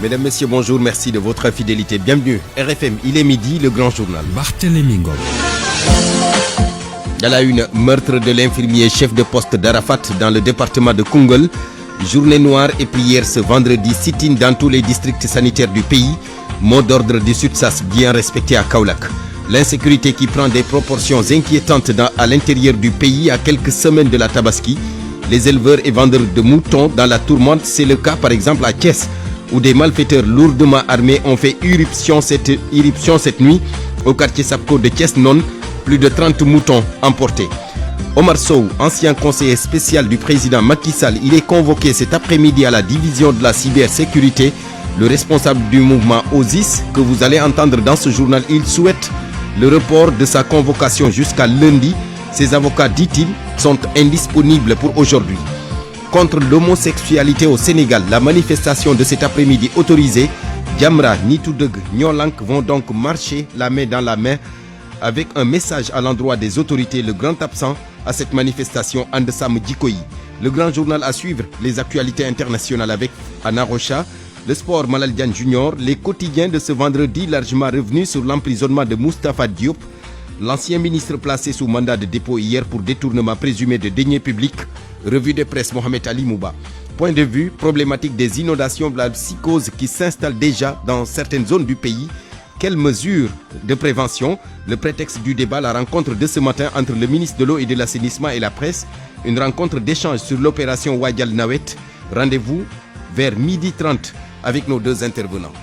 Mesdames, Messieurs, bonjour, merci de votre fidélité. Bienvenue, RFM, il est midi, le grand journal. Barthélémy Ngom. À la une, meurtre de l'infirmier chef de poste d'Arafat dans le département de Koungheul. Journée noire et prière ce vendredi, sit-in dans tous les districts sanitaires du pays. Mot d'ordre du SUTSAS bien respecté à Kaolack. L'insécurité qui prend des proportions inquiétantes à l'intérieur du pays à quelques semaines de la Tabaski. Les éleveurs et vendeurs de moutons dans la tourmente, c'est le cas par exemple à Thiès, où des malfaiteurs lourdement armés ont fait irruption cette nuit au quartier Sapko de Thiès-Non, plus de 30 moutons emportés. Omar Sow, ancien conseiller spécial du président Macky Sall, il est convoqué cet après-midi à la division de la cybersécurité. Le responsable du mouvement OSIS, que vous allez entendre dans ce journal, il souhaite le report de sa convocation jusqu'à lundi. Ses avocats, dit-il, sont indisponibles pour aujourd'hui. Contre l'homosexualité au Sénégal, la manifestation de cet après-midi autorisée, Jamra, Nitoudeg, Nyolank vont donc marcher la main dans la main avec un message à l'endroit des autorités, le grand absent à cette manifestation, Andesam Djikoyi. Le grand journal à suivre, les actualités internationales avec Anna Rocha, le sport Malal Diagne Junior, les quotidiens de ce vendredi largement revenus sur l'emprisonnement de Moustapha Diop, l'ancien ministre placé sous mandat de dépôt hier pour détournement présumé de deniers publics. Revue de presse Mohamed Ali Mouba. Point de vue, problématique des inondations, de la psychose qui s'installe déjà dans certaines zones du pays. Quelles mesures de prévention? Le prétexte du débat, la rencontre de ce matin entre le ministre de l'eau et de l'assainissement et la presse. Une rencontre d'échange sur l'opération Wadial Nawet. Rendez-vous vers 12h30 avec nos deux intervenants.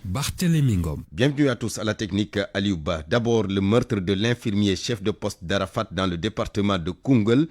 Barthélémy Ngom. Bienvenue à tous à la technique Aliouba. D'abord, le meurtre de l'infirmier chef de poste d'Arafat dans le département de Koungheul.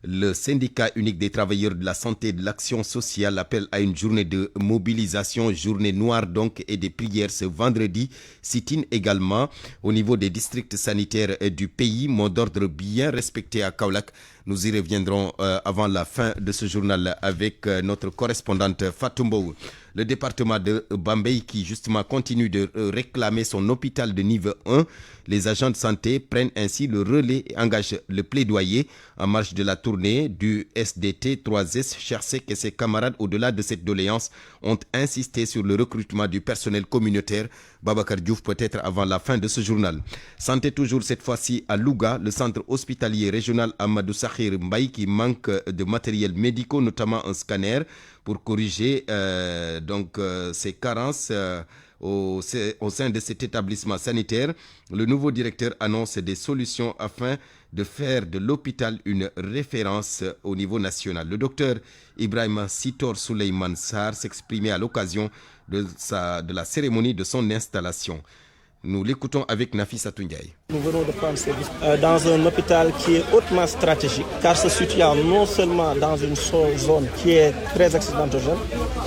Le syndicat unique des travailleurs de la santé et de l'action sociale appelle à une journée de mobilisation, journée noire donc, et des prières ce vendredi. Sit-in également au niveau des districts sanitaires du pays. Mot d'ordre bien respecté à Kaolack. Nous y reviendrons avant la fin de ce journal avec notre correspondante Fatou Mbow. Le département de Bambey qui justement continue de réclamer son hôpital de niveau 1. Les agents de santé prennent ainsi le relais et engagent le plaidoyer en marge de la tournée du SDT 3S. Chersek et ses camarades, au-delà de cette doléance, ont insisté sur le recrutement du personnel communautaire. Babacar Diouf peut-être avant la fin de ce journal. Santé toujours cette fois-ci à Louga, le centre hospitalier régional Amadou Sakhir Mbaye qui manque de matériel médical, notamment un scanner, pour corriger ces carences au sein de cet établissement sanitaire. Le nouveau directeur annonce des solutions afin de faire de l'hôpital une référence au niveau national. Le docteur Ibrahima Sitor Souleyman Sarr s'exprimait à l'occasion de la cérémonie de son installation. Nous l'écoutons avec Nafissa Toundiaye. Nous venons de prendre service dans un hôpital qui est hautement stratégique, car se situe non seulement dans une zone qui est très accidentogène,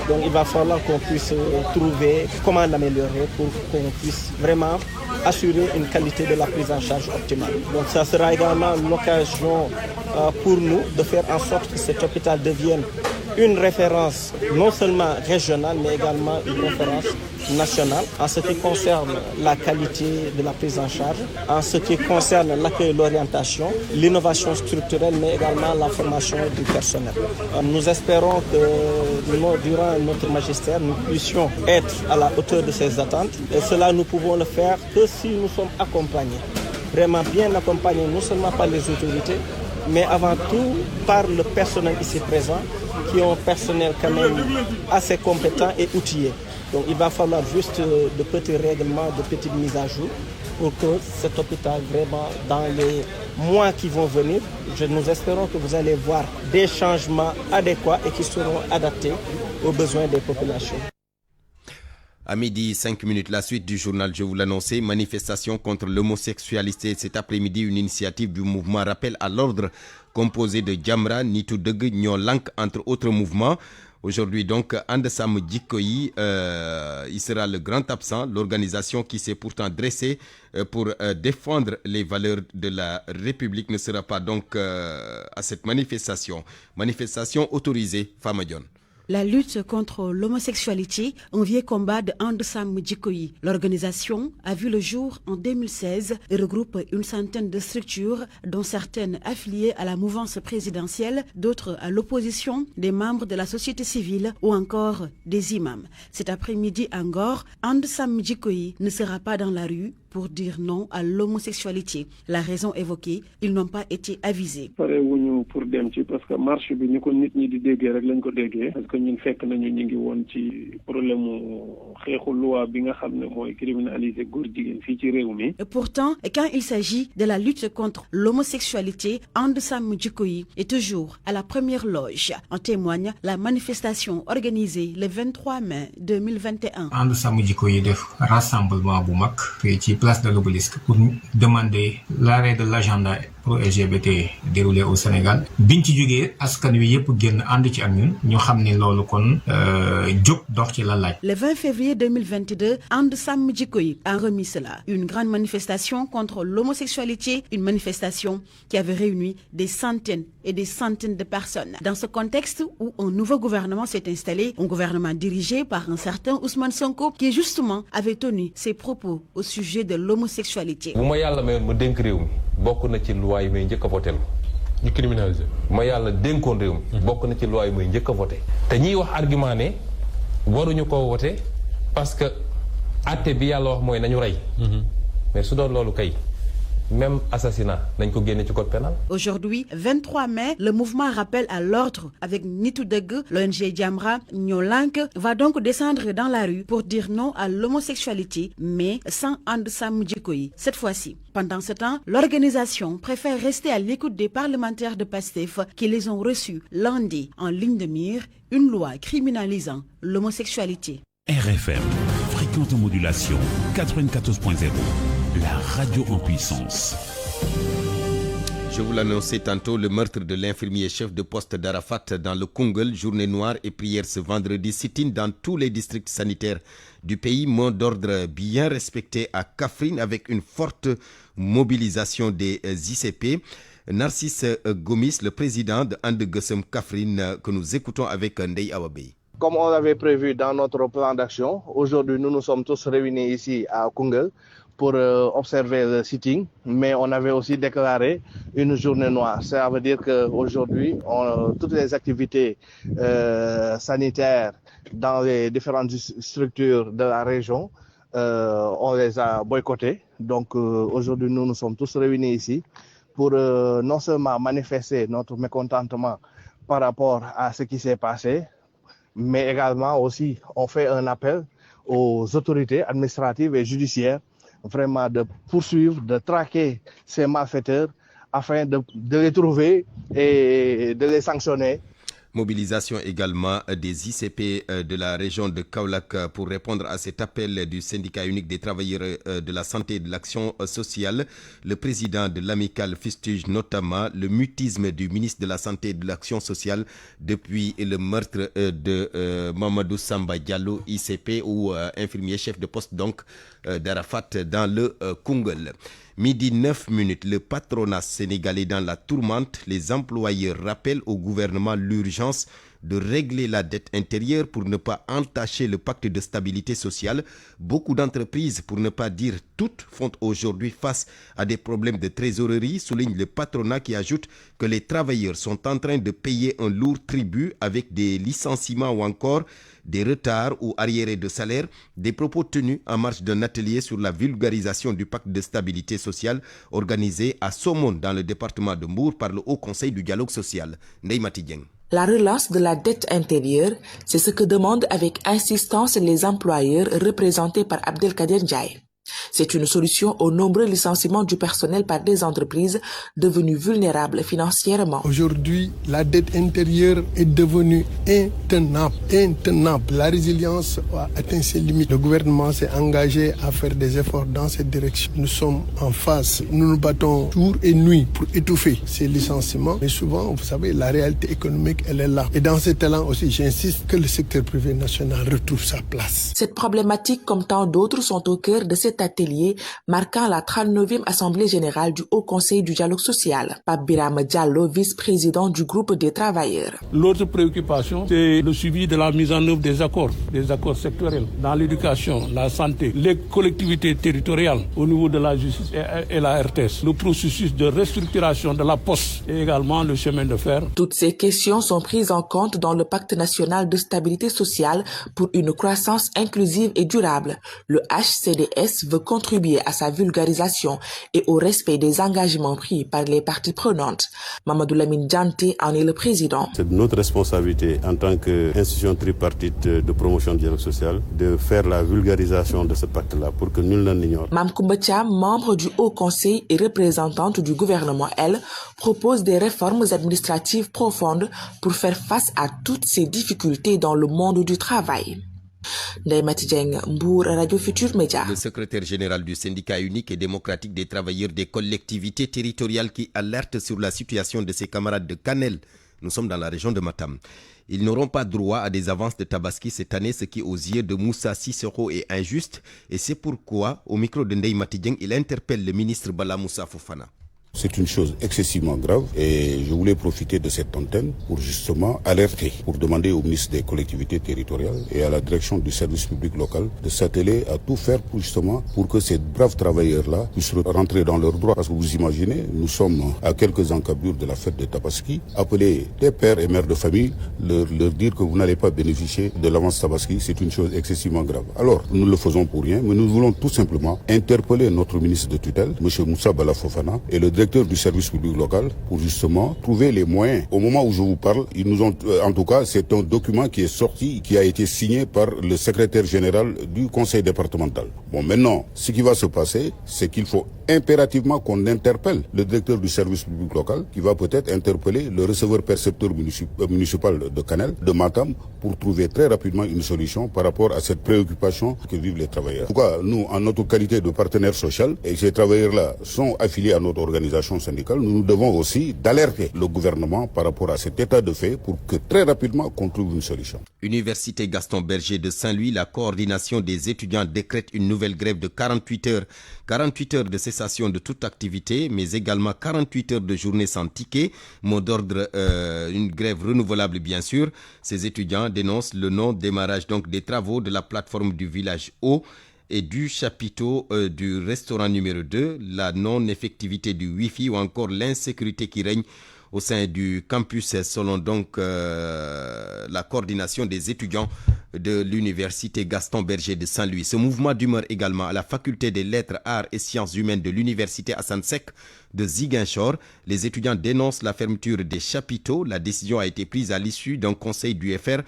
donc il va falloir qu'on puisse trouver comment l'améliorer pour qu'on puisse vraiment assurer une qualité de la prise en charge optimale. Donc ça sera également l'occasion pour nous de faire en sorte que cet hôpital devienne une référence non seulement régionale mais également une référence nationale en ce qui concerne la qualité de la prise en charge, en ce qui concerne l'accueil et l'orientation, l'innovation structurelle mais également la formation du personnel. Nous espérons que durant notre magistère nous puissions être à la hauteur de ces attentes et cela nous pouvons le faire que si nous sommes accompagnés, vraiment bien accompagnés non seulement par les autorités mais avant tout par le personnel ici présent, qui est un personnel quand même assez compétent et outillé. Donc il va falloir juste de petits règlements, de petites mises à jour pour que cet hôpital, vraiment, dans les mois qui vont venir, nous espérons que vous allez voir des changements adéquats et qui seront adaptés aux besoins des populations. À midi, 5 minutes, la suite du journal, je vous l'annonçais, manifestation contre l'homosexualité. Cet après-midi, une initiative du mouvement Rappel à l'ordre composé de Jamra, Nitoudeg, Nyolank, entre autres mouvements. Aujourd'hui donc, Andesam Djikoyi, il sera le grand absent, l'organisation qui s'est pourtant dressée pour défendre les valeurs de la République ne sera pas donc à cette manifestation. Manifestation autorisée, Famadion. La lutte contre l'homosexualité, un vieil combat de And Samm Jikko Yi. L'organisation a vu le jour en 2016 et regroupe une centaine de structures, dont certaines affiliées à la mouvance présidentielle, d'autres à l'opposition, des membres de la société civile ou encore des imams. Cet après-midi à Ngor, And Samm Jikko Yi ne sera pas dans la rue pour dire non à l'homosexualité. La raison évoquée, ils n'ont pas été avisés. Pour dem ci parce que marche bi ni ko nit ñi di déggee rek lañ ko déggee parce que ñun fekk nañu ñu ngi woon ci problème xeexu loi bi nga xam ne mooy criminaliser góor jigéen fii ci réew mi. Et pourtant, quand il s'agit de la lutte contre l'homosexualité, And Samm Jikko Yi est toujours à la première loge. En témoigne la manifestation organisée le 23 mai 2021. And Samm Jikko Yi def rassemblement bu mag ci place de l'Obélisque pour demander l'arrêt de l'agenda pro-LGBT déroulé au Sénégal. biñ ci jógee askan wi yëpp génn ànd ci ak ñun ñu xam ne loolu kon jóg dox ci la laaj. Le 20 février 2022, And Samm Jikko Yi a remis cela. Une grande manifestation contre l'homosexualité, une manifestation qui avait réuni des centaines et des centaines de personnes. Dans ce contexte où un nouveau gouvernement s'est installé, un gouvernement dirigé par un certain Ousmane Sonko qui justement avait tenu ses propos au sujet de l'homosexualité. bu ma yàlla mayoon ma dénk réew mi bokk na ci loi yi may njëkk a voté ñu criminaliser ma yàlla dénkoon réew mi bokk na ci loi yi may njëkk a voté te ñiy wax argument ne waruñu ko voté parce que àtte bi yàlla wax mooy nañu rey mais su doon loolu kay même assassinat nañ ko génne ci code pénal. Aujourd'hui, 23 mai, le mouvement Rappel à l'ordre avec Nitu Deug, l'ONG Jamra, Nyolank, va donc descendre dans la rue pour dire non à l'homosexualité, mais sans And Samm Jikko Yi. Cette fois-ci, pendant ce temps, l'organisation préfère rester à l'écoute des parlementaires de PASTEF qui les ont reçus lundi en ligne de mire, une loi criminalisant l'homosexualité. RFM, fréquente modulation 94.0. La radio en puissance. Je vous l'annonçais tantôt, le meurtre de l'infirmier chef de poste d'Arafat dans le Koungheul, journée noire et prière ce vendredi, sit-in dans tous les districts sanitaires du pays. Mot d'ordre bien respecté à Kaffrine avec une forte mobilisation des ICP. Narcisse Gomis, le président de And Gueusseum Kaffrine, que nous écoutons avec Ndeye Awa Bey. Comme on l'avait prévu dans notre plan d'action, aujourd'hui nous nous sommes tous réunis ici à Koungheul pour observer le sitting, mais on avait aussi déclaré une journée noire. Ça veut dire qu'aujourd'hui, toutes les activités sanitaires dans les différentes structures de la région, on les a boycottées. Donc aujourd'hui, nous sommes tous réunis ici pour non seulement manifester notre mécontentement par rapport à ce qui s'est passé, mais également aussi on fait un appel aux autorités administratives et judiciaires vraiment de poursuivre, de traquer ces malfaiteurs afin de les trouver et de les sanctionner. Mobilisation également des ICP de la région de Kaolack pour répondre à cet appel du syndicat unique des travailleurs de la santé et de l'action sociale. Le président de l'amicale fustige notamment le mutisme du ministre de la santé et de l'action sociale depuis le meurtre de Mamadou Samba Diallo, ICP ou infirmier chef de poste donc d'Arafat dans le Koungheul. Midi 9 minutes, le patronat sénégalais dans la tourmente. Les employeurs rappellent au gouvernement l'urgence de régler la dette intérieure pour ne pas entacher le pacte de stabilité sociale. Beaucoup d'entreprises, pour ne pas dire toutes, font aujourd'hui face à des problèmes de trésorerie, souligne le patronat qui ajoute que les travailleurs sont en train de payer un lourd tribut avec des licenciements ou encore des retards ou arriérés de salaire, des propos tenus en marge d'un atelier sur la vulgarisation du pacte de stabilité sociale organisé à Somone dans le département de Mbour par le Haut Conseil du dialogue social. Ndeye Mati Dieng. La relance de la dette intérieure, c'est ce que demandent avec insistance les employeurs représentés par Abdelkader Ndiaye. C'est une solution aux nombreux licenciements du personnel par des entreprises devenues vulnérables financièrement. Aujourd'hui, la dette intérieure est devenue intenable. La résilience a atteint ses limites. Le gouvernement s'est engagé à faire des efforts dans cette direction. Nous sommes en face. Nous nous battons jour et nuit pour étouffer ces licenciements. Mais souvent, vous savez, la réalité économique, elle est là. Et dans cet élan aussi, j'insiste que le secteur privé national retrouve sa place. Cette problématique, comme tant d'autres, sont au cœur de cette cet atelier marquant la 39e Assemblée générale du Haut Conseil du dialogue social. Pape Birame Diallo, vice-président du groupe des travailleurs. L'autre préoccupation, c'est le suivi de la mise en œuvre des accords sectoriels dans l'éducation, la santé, les collectivités territoriales au niveau de la justice et la RTS, le processus de restructuration de la poste et également le chemin de fer. Toutes ces questions sont prises en compte dans le Pacte national de stabilité sociale pour une croissance inclusive et durable. Le HCDS veut contribuer à sa vulgarisation et au respect des engagements pris par les parties prenantes. Mamadou Lamine Dianté en est le président. C'est notre responsabilité en tant qu'institution tripartite de promotion du dialogue social de faire la vulgarisation de ce pacte-là pour que nul n'en ignore. Mme Koumba Thiam, membre du Haut Conseil et représentante du gouvernement, elle, propose des réformes administratives profondes pour faire face à toutes ces difficultés dans le monde du travail. Ndeye Mati Dieng, Mbour, Radio Futur Média. Le secrétaire général du syndicat unique et démocratique des travailleurs des collectivités territoriales qui alerte sur la situation de ses camarades de Kanel. Nous sommes dans la région de Matam. Ils n'auront pas droit à des avances de Tabaski cette année, ce qui aux yeux de Moussa Sissoko est injuste. Et c'est pourquoi, au micro de Ndeye Mati Dieng, il interpelle le ministre Bala Moussa Fofana. C'est une chose excessivement grave et je voulais profiter de cette antenne pour justement alerter, pour demander au ministre des collectivités territoriales et à la direction du service public local de s'atteler à tout faire pour que ces braves travailleurs-là puissent rentrer dans leurs droits. Parce que vous imaginez, nous sommes à quelques encablures de la fête de Tabaski, appeler des pères et mères de famille, leur dire que vous n'allez pas bénéficier de l'avance Tabaski, c'est une chose excessivement grave. Alors, nous le faisons pour rien, mais nous voulons tout simplement interpeller notre ministre de tutelle, M. Moussa Bala Fofana, et le directeur du service public local pour justement trouver les moyens. Au moment où je vous parle, ils nous ont, en tout cas, c'est un document qui est sorti, qui a été signé par le secrétaire général du conseil départemental. Bon, maintenant, ce qui va se passer, c'est qu'il faut impérativement qu'on interpelle le directeur du service public local, qui va peut-être interpeller le receveur percepteur municipal de Kanel, de Matam, pour trouver très rapidement une solution par rapport à cette préoccupation que vivent les travailleurs. En tout cas, nous, en notre qualité de partenaire social, et ces travailleurs-là sont affiliés à notre organisation syndicale, nous devons aussi d'alerter le gouvernement par rapport à cet état de fait pour que très rapidement qu'on trouve une solution. Université Gaston Berger de Saint-Louis, la coordination des étudiants décrète une nouvelle grève de 48 heures. 48 heures de cessation de toute activité, mais également 48 heures de journée sans ticket. Mot d'ordre, une grève renouvelable bien sûr. Ces étudiants dénoncent le non-démarrage donc des travaux de la plateforme du village Haut et du chapiteau du restaurant numéro 2, la non-effectivité du Wi-Fi ou encore l'insécurité qui règne au sein du campus selon donc la coordination des étudiants de l'université Gaston Berger de Saint-Louis. Ce mouvement d'humeur également à la faculté des lettres, arts et sciences humaines de l'université Assane Seck de Ziguinchor. Les étudiants dénoncent la fermeture des chapiteaux. La décision a été prise à l'issue d'un conseil du FR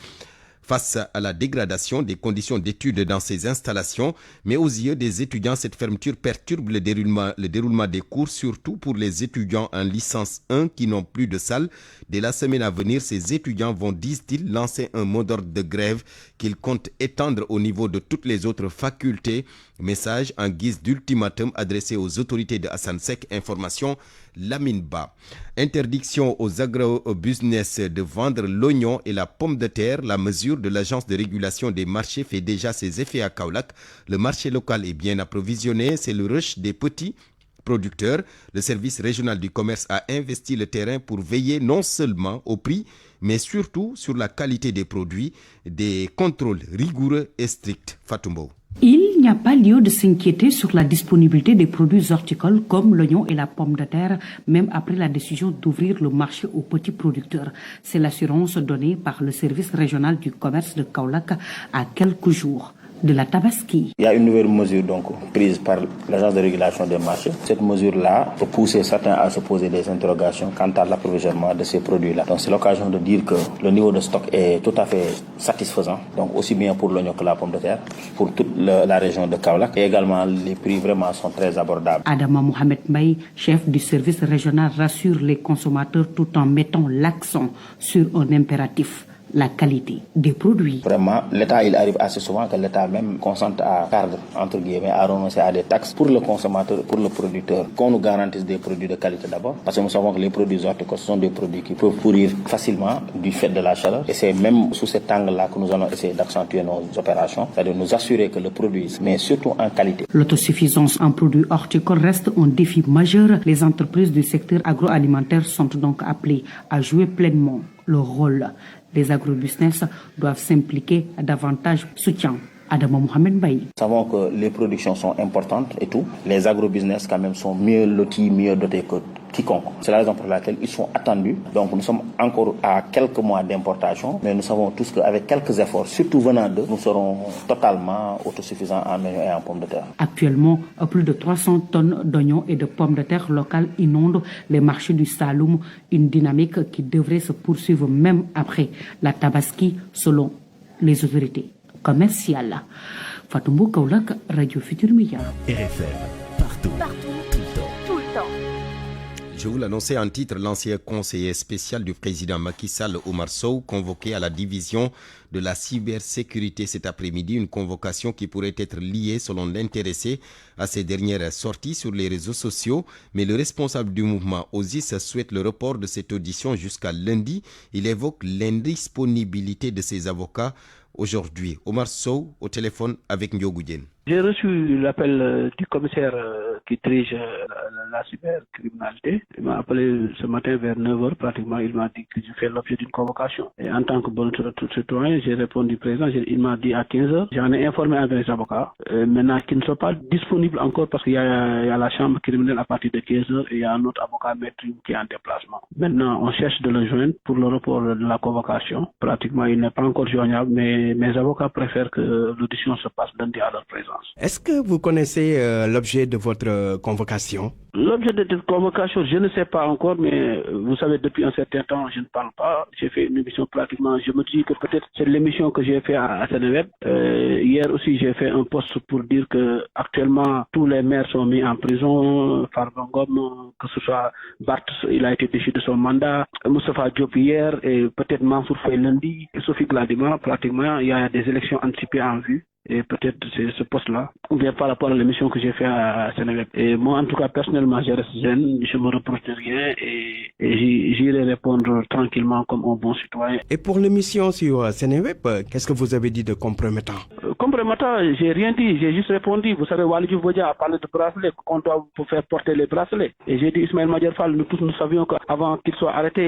face à la dégradation des conditions d'études dans ces installations. Mais aux yeux des étudiants, cette fermeture perturbe le déroulement des cours, surtout pour les étudiants en licence 1 qui n'ont plus de salle. Dès la semaine à venir, ces étudiants vont, disent-ils, lancer un mot d'ordre de grève qu'ils comptent étendre au niveau de toutes les autres facultés. Message en guise d'ultimatum adressé aux autorités de Assane Seck. Information Lamine Ba. Interdiction aux agro-business de vendre l'oignon et la pomme de terre. La mesure de l'agence de régulation des marchés fait déjà ses effets à Kaolack. Le marché local est bien approvisionné. C'est le rush des petits producteurs. Le service régional du commerce a investi le terrain pour veiller non seulement au prix, mais surtout sur la qualité des produits. Des contrôles rigoureux et stricts. Fatoumbo. Il n'y a pas lieu de s'inquiéter sur la disponibilité des produits horticoles comme l'oignon et la pomme de terre, même après la décision d'ouvrir le marché aux petits producteurs. C'est l'assurance donnée par le service régional du commerce de Kaolack à quelques jours de la Tabaski. Il y a une nouvelle mesure donc prise par l'agence de régulation des marchés. Cette mesure-là peut pousser certains à se poser des interrogations quant à l'approvisionnement de ces produits-là. Donc c'est l'occasion de dire que le niveau de stock est tout à fait satisfaisant. Donc aussi bien pour l'oignon que la pomme de terre, pour toute la région de Kaolack. Et également les prix vraiment sont très abordables. Adama Mohamed Mbaye, chef du service régional, rassure les consommateurs tout en mettant l'accent sur un impératif: la qualité des produits. Vraiment, l'État, il arrive assez souvent que l'État même consente à perdre, entre guillemets, à renoncer à des taxes pour le consommateur, pour le producteur, qu'on nous garantisse des produits de qualité d'abord, parce que nous savons que les produits horticoles sont des produits qui peuvent pourrir facilement du fait de la chaleur, et c'est même sous cet angle-là que nous allons essayer d'accentuer nos opérations, c'est-à-dire nous assurer que le produit, mais surtout en qualité. L'autosuffisance en produits horticoles reste un défi majeur. Les entreprises du secteur agroalimentaire sont donc appelées à jouer pleinement leur rôle. Les agrobusiness doivent s'impliquer davantage. Soutien. Adama Mohamed Baye. Nous savons que les productions sont importantes et tout. Les agrobusiness quand même sont mieux lotis, mieux dotés que quiconque. C'est la raison pour laquelle ils sont attendus. Donc nous sommes encore à quelques mois d'importation, mais nous savons tous qu'avec quelques efforts, surtout venant d'eux, nous serons totalement autosuffisants en oignons et en pommes de terre. Actuellement, plus de 300 tonnes d'oignons et de pommes de terre locales inondent les marchés du Saloum, une dynamique qui devrait se poursuivre même après la Tabaski, selon les autorités commerciales. Fatou Kaulak, Radio Futur Média. RFM, partout. Tout le temps. Je vous l'annonçais en titre, l'ancien conseiller spécial du président Macky Sall, Omar Sow, convoqué à la division de la cybersécurité cet après-midi, une convocation qui pourrait être liée, selon l'intéressé, à ses dernières sorties sur les réseaux sociaux. Mais le responsable du mouvement OSIS souhaite le report de cette audition jusqu'à lundi. Il évoque l'indisponibilité de ses avocats aujourd'hui. Omar Sow au téléphone avec Ndiogoudjen. J'ai reçu l'appel du commissaire qui dirige la cybercriminalité. Il m'a appelé ce matin vers 9h pratiquement. Il m'a dit que je fais l'objet d'une convocation. Et en tant que bon citoyen, j'ai répondu présent. Il m'a dit à 15h. J'en ai informé avec les avocats. Maintenant, qui ne sont pas disponibles encore parce qu'il y a la chambre criminelle à partir de 15h et il y a un autre avocat maître qui est en déplacement. Maintenant, on cherche de le joindre pour le report de la convocation. Pratiquement, il n'est pas encore joignable, mais mes avocats préfèrent que l'audition se passe lundi à leur présence. Est-ce que vous connaissez l'objet de votre convocation? L'objet de cette convocation, je ne sais pas encore, mais vous savez, depuis un certain temps, je ne parle pas. J'ai fait une émission pratiquement, je me dis que peut-être c'est l'émission que j'ai fait à Seneweb. Hier aussi, j'ai fait un post pour dire que actuellement tous les maires sont mis en prison. Farba Ngom, que ce soit Bart, il a été déchu de son mandat. Moustapha Diop hier et peut-être Mansour Faye lundi. Sophie Gladima, pratiquement, il y a des élections anticipées en vue. Et peut-être c'est ce poste-là, ou bien par rapport à l'émission que j'ai fait à Seneweb. Et moi, en tout cas, personnellement, je reste zen, je me reproche de rien et j'irai répondre tranquillement comme un bon citoyen. Et pour l'émission sur Seneweb, qu'est-ce que vous avez dit de compromettant? Compromettant, j'ai rien dit, j'ai juste répondu. Vous savez, Walidou Bodia a parlé de bracelets, qu'on doit faire porter les bracelets. Et j'ai dit, Ismaël Madior Fall, nous tous nous savions qu'avant qu'il soit arrêté,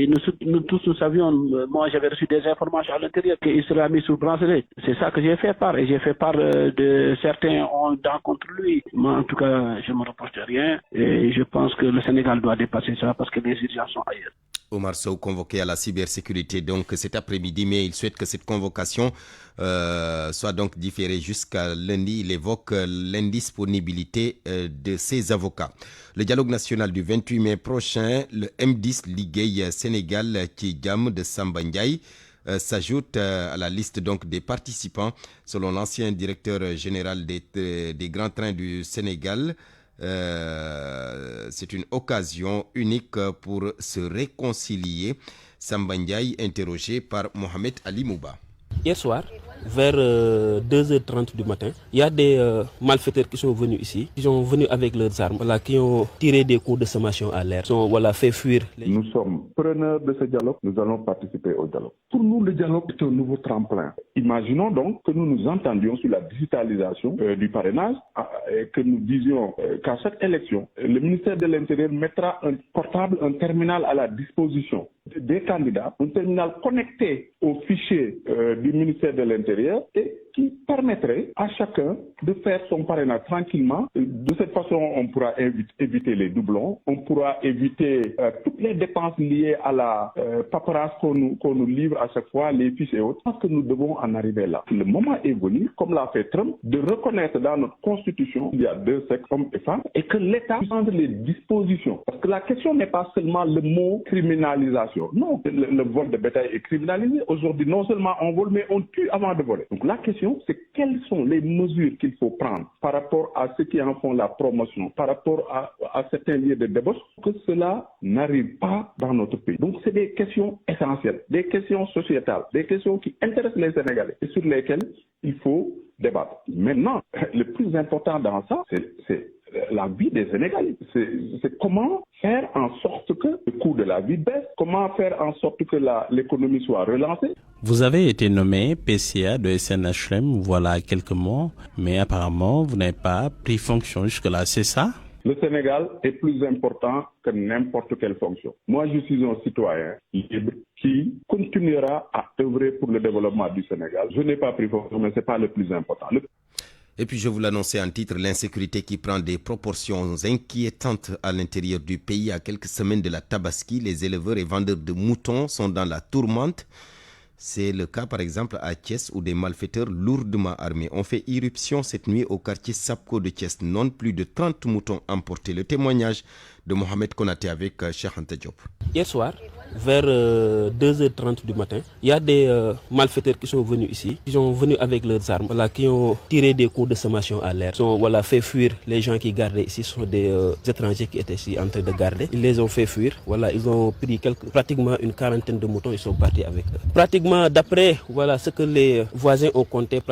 et nous tous nous savions, moi j'avais reçu des informations à l'intérieur qu'il sera mis sous bracelet. C'est ça que j'ai fait part. Et j'ai fait part de certains ont dents contre lui. Moi, en tout cas, je ne me reproche de rien. Et je pense que le Sénégal doit dépasser ça parce que les urgences sont ailleurs. Omar Sow convoqué à la cybersécurité donc cet après-midi, mais il souhaite que cette convocation soit donc différée jusqu'à lundi. Il évoque l'indisponibilité de ses avocats. Le dialogue national du 28 mai prochain, le M10 Liguey Sénégal Kidjam de Samba Ndiaye s'ajoute à la liste donc des participants. Selon l'ancien directeur général des grands trains du Sénégal, c'est une occasion unique pour se réconcilier. Samba Ndiaye interrogé par Mohamed Ali Mouba. Hier soir, vers 2h30 du matin, il y a des malfaiteurs qui sont venus ici, qui sont venus avec leurs armes, qui ont tiré des coups de sommation à l'air, qui ont fait fuir. Nous sommes preneurs de ce dialogue, nous allons participer au dialogue. Pour nous, le dialogue est un nouveau tremplin. Imaginons donc que nous nous entendions sur la digitalisation du parrainage et que nous disions qu'à chaque élection, le ministère de l'Intérieur mettra un portable, un terminal à la disposition des candidats, un terminal connecté au fichier du ministère de l'Intérieur et qui permettrait à chacun de faire son parrainage tranquillement. De cette façon, on pourra éviter les doublons, on pourra éviter toutes les dépenses liées à la paperasse qu'on nous livre à chaque fois, les fiches et autres. Je pense que nous devons en arriver là. Le moment est venu, comme l'a fait Trump, de reconnaître dans notre constitution qu'il y a deux sexes, hommes et femmes, et que l'État prenne les dispositions. Parce que la question n'est pas seulement le mot criminalisation. Non, le vol de bétail est criminalisé. Aujourd'hui, non seulement on vole, mais on tue avant de voler. Donc la question question, c'est quelles sont les mesures qu'il faut prendre par rapport à ceux qui en font la promotion, par rapport à certains lieux de débauche, que cela n'arrive pas dans notre pays. Donc c'est des questions essentielles, des questions sociétales, des questions qui intéressent les Sénégalais et sur lesquelles il faut débattre. Maintenant, le plus important dans ça, c'est la vie des Sénégalais. C'est comment faire en sorte que le coût de la vie baisse, comment faire en sorte que l'économie soit relancée. Vous avez été nommé PCA de SNHLM voilà quelques mois, mais apparemment vous n'avez pas pris fonction jusque-là, c'est ça? Le Sénégal est plus important que n'importe quelle fonction. Moi, je suis un citoyen libre qui continuera à œuvrer pour le développement du Sénégal. Je n'ai pas pris fonction, mais ce n'est pas le plus important. Et puis je vous l'annonçais en titre, l'insécurité qui prend des proportions inquiétantes à l'intérieur du pays. À quelques semaines de la Tabaski, les éleveurs et vendeurs de moutons sont dans la tourmente. C'est le cas par exemple à Thiès où des malfaiteurs lourdement armés ont fait irruption cette nuit au quartier Sapko de Thiès. Non plus de 30 moutons emportés. Le témoignage de Mohamed Konaté avec Cheikh Anta Diop. Hier soir, vers 2h30 du matin, il y a des malfaiteurs qui sont venus ici. Ils sont venus avec leurs armes, qui ont tiré des coups de sommation à l'air. Ils ont fait fuir les gens qui gardaient ici. Ce sont des étrangers qui étaient ici en train de garder. Ils les ont fait fuir. Ils ont pris pratiquement une quarantaine de moutons. Ils sont partis avec eux. Pratiquement, d'après ce que les voisins ont compté,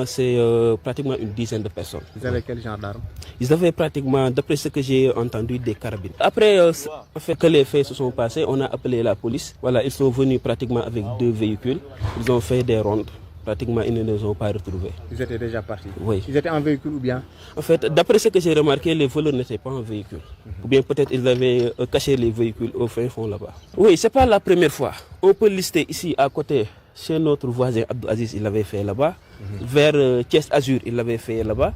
c'est pratiquement une dizaine de personnes. Ils avaient quel genre d'armes? Ils avaient pratiquement, d'après ce que j'ai entendu, des carabines. Après que les faits se sont passés, on a appelé la police. Ils sont venus pratiquement avec 2 véhicules. Ils ont fait des rondes. Pratiquement, ils ne les ont pas retrouvés. Ils étaient déjà partis? Oui. Ils étaient en véhicule ou bien? En fait, d'après ce que j'ai remarqué, les voleurs n'étaient pas en véhicule. Ou bien peut-être ils avaient caché les véhicules au fin fond là-bas. Oui, c'est pas la première fois. On peut lister ici à côté, chez notre voisin Abdou Aziz, il l'avait fait là-bas. Vers Thiès Azur, il l'avait fait là-bas.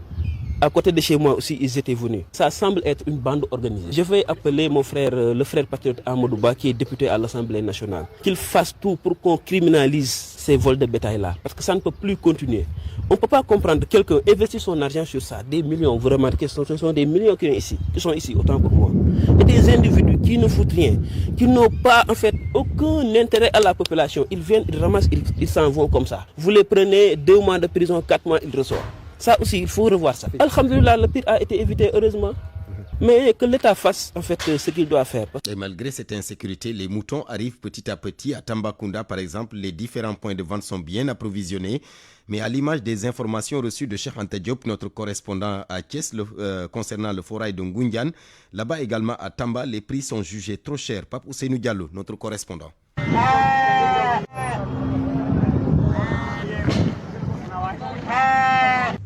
À côté de chez moi aussi, ils étaient venus. Ça semble être une bande organisée. Je vais appeler mon frère, le frère patriote Amadouba, qui est député à l'Assemblée nationale, qu'il fasse tout pour qu'on criminalise ces vols de bétail-là. Parce que ça ne peut plus continuer. On ne peut pas comprendre que quelqu'un investit son argent sur ça. Des millions, vous remarquez, ce sont des millions qui sont ici, autant pour moi. Et des individus qui ne foutent rien, qui n'ont pas en fait aucun intérêt à la population. Ils viennent, ils ramassent, ils s'en vont comme ça. Vous les prenez, 2 mois de prison, 4 mois, ils ressortent. Ça aussi, il faut revoir ça. Alhamdulillah, le pire a été évité, heureusement. Mais que l'État fasse en fait ce qu'il doit faire. Et malgré cette insécurité, les moutons arrivent petit à petit. À Tambacounda, par exemple, les différents points de vente sont bien approvisionnés. Mais à l'image des informations reçues de Cheikh Anta Diop, notre correspondant à Thiès, concernant le forail de Ngoundiane, là-bas également à Tamba, les prix sont jugés trop chers. Pape Ousseynou Diallo, notre correspondant.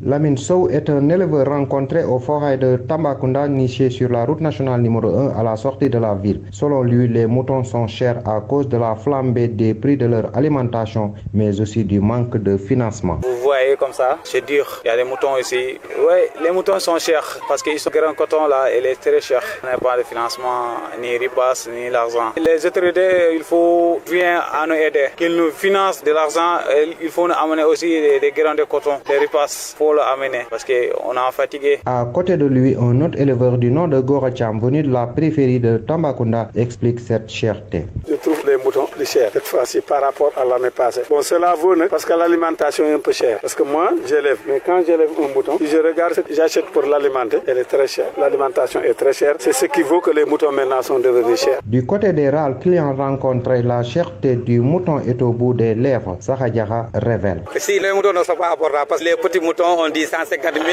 Lamine Sow est un éleveur rencontré au forail de Tambacounda, niché sur la route nationale numéro 1 à la sortie de la ville. Selon lui, les moutons sont chers à cause de la flambée des prix de leur alimentation, mais aussi du manque de financement. Vous voyez comme ça, c'est dur. Il y a des moutons ici. Oui, les moutons sont chers parce qu'ils sont grand coton là, il est très cher. On n'a pas de financement, ni ripasse, ni l'argent. Les autorités, il faut bien à nous aider. Qu'ils nous financent de l'argent, il faut nous amener aussi des grains de coton, des ripasses. Amener parce qu'on est fatigué. À côté de lui, un autre éleveur du nom de Goracham, venu de la périphérie de Tambacounda, explique cette cherté. Je trouve les moutons plus chers cette fois-ci par rapport à l'année passée. Bon, cela vaut parce que l'alimentation est un peu chère. Parce que moi, j'élève. Mais quand j'élève un mouton, si je regarde, j'achète pour l'alimenter, elle est très chère. L'alimentation est très chère. C'est ce qui vaut que les moutons maintenant sont devenus chers. Du côté des rares clients rencontrés, la cherté du mouton est au bout des lèvres. Sahadjara révèle. Si les moutons ne sont pas abordables, parce que les petits moutons, on dit 150 000,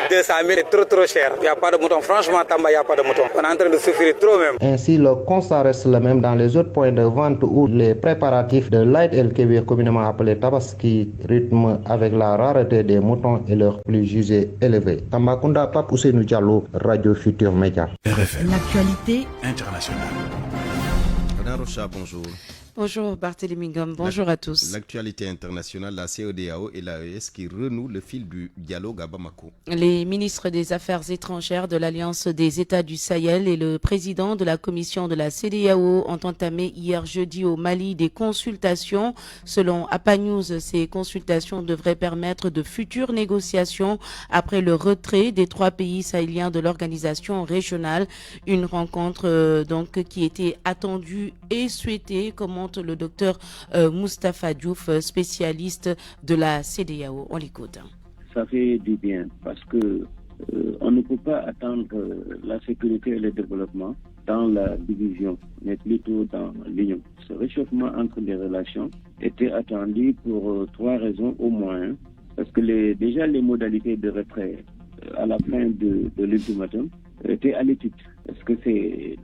200 000, c'est trop cher. Il n'y a pas de moutons. Franchement, Tamba, il n'y a pas de moutons. On est en train de souffrir trop même. Ainsi, le constat reste le même dans les autres points de vente où les préparatifs de l'Aïd el-Kébir, communément appelé Tabaski, rythment avec la rareté des moutons et leur plus jugé élevé. Tambacounda, Pape Ousseynou Diallo, Radio Futur Média. RFM. L'actualité internationale. Alain Rocha, bonjour. Bonjour Barthélémy Ngom, bonjour à tous. L'actualité internationale, la CEDEAO et l'AES qui renouent le fil du dialogue à Bamako. Les ministres des Affaires étrangères de l'Alliance des États du Sahel et le président de la commission de la CEDEAO ont entamé hier jeudi au Mali des consultations. Selon APA News, ces consultations devraient permettre de futures négociations après le retrait des 3 pays sahéliens de l'organisation régionale. Une rencontre qui était attendue et souhaitée, comme commente le docteur Moustapha Diouf, spécialiste de la CEDEAO. On l'écoute. Ça fait du bien parce que on ne peut pas attendre la sécurité et le développement dans la division, mais plutôt dans l'union. Ce réchauffement entre les relations était attendu pour 3 raisons au moins. Parce que déjà les modalités de retrait à la fin de l'ultimatum étaient à l'étude. Parce que c'est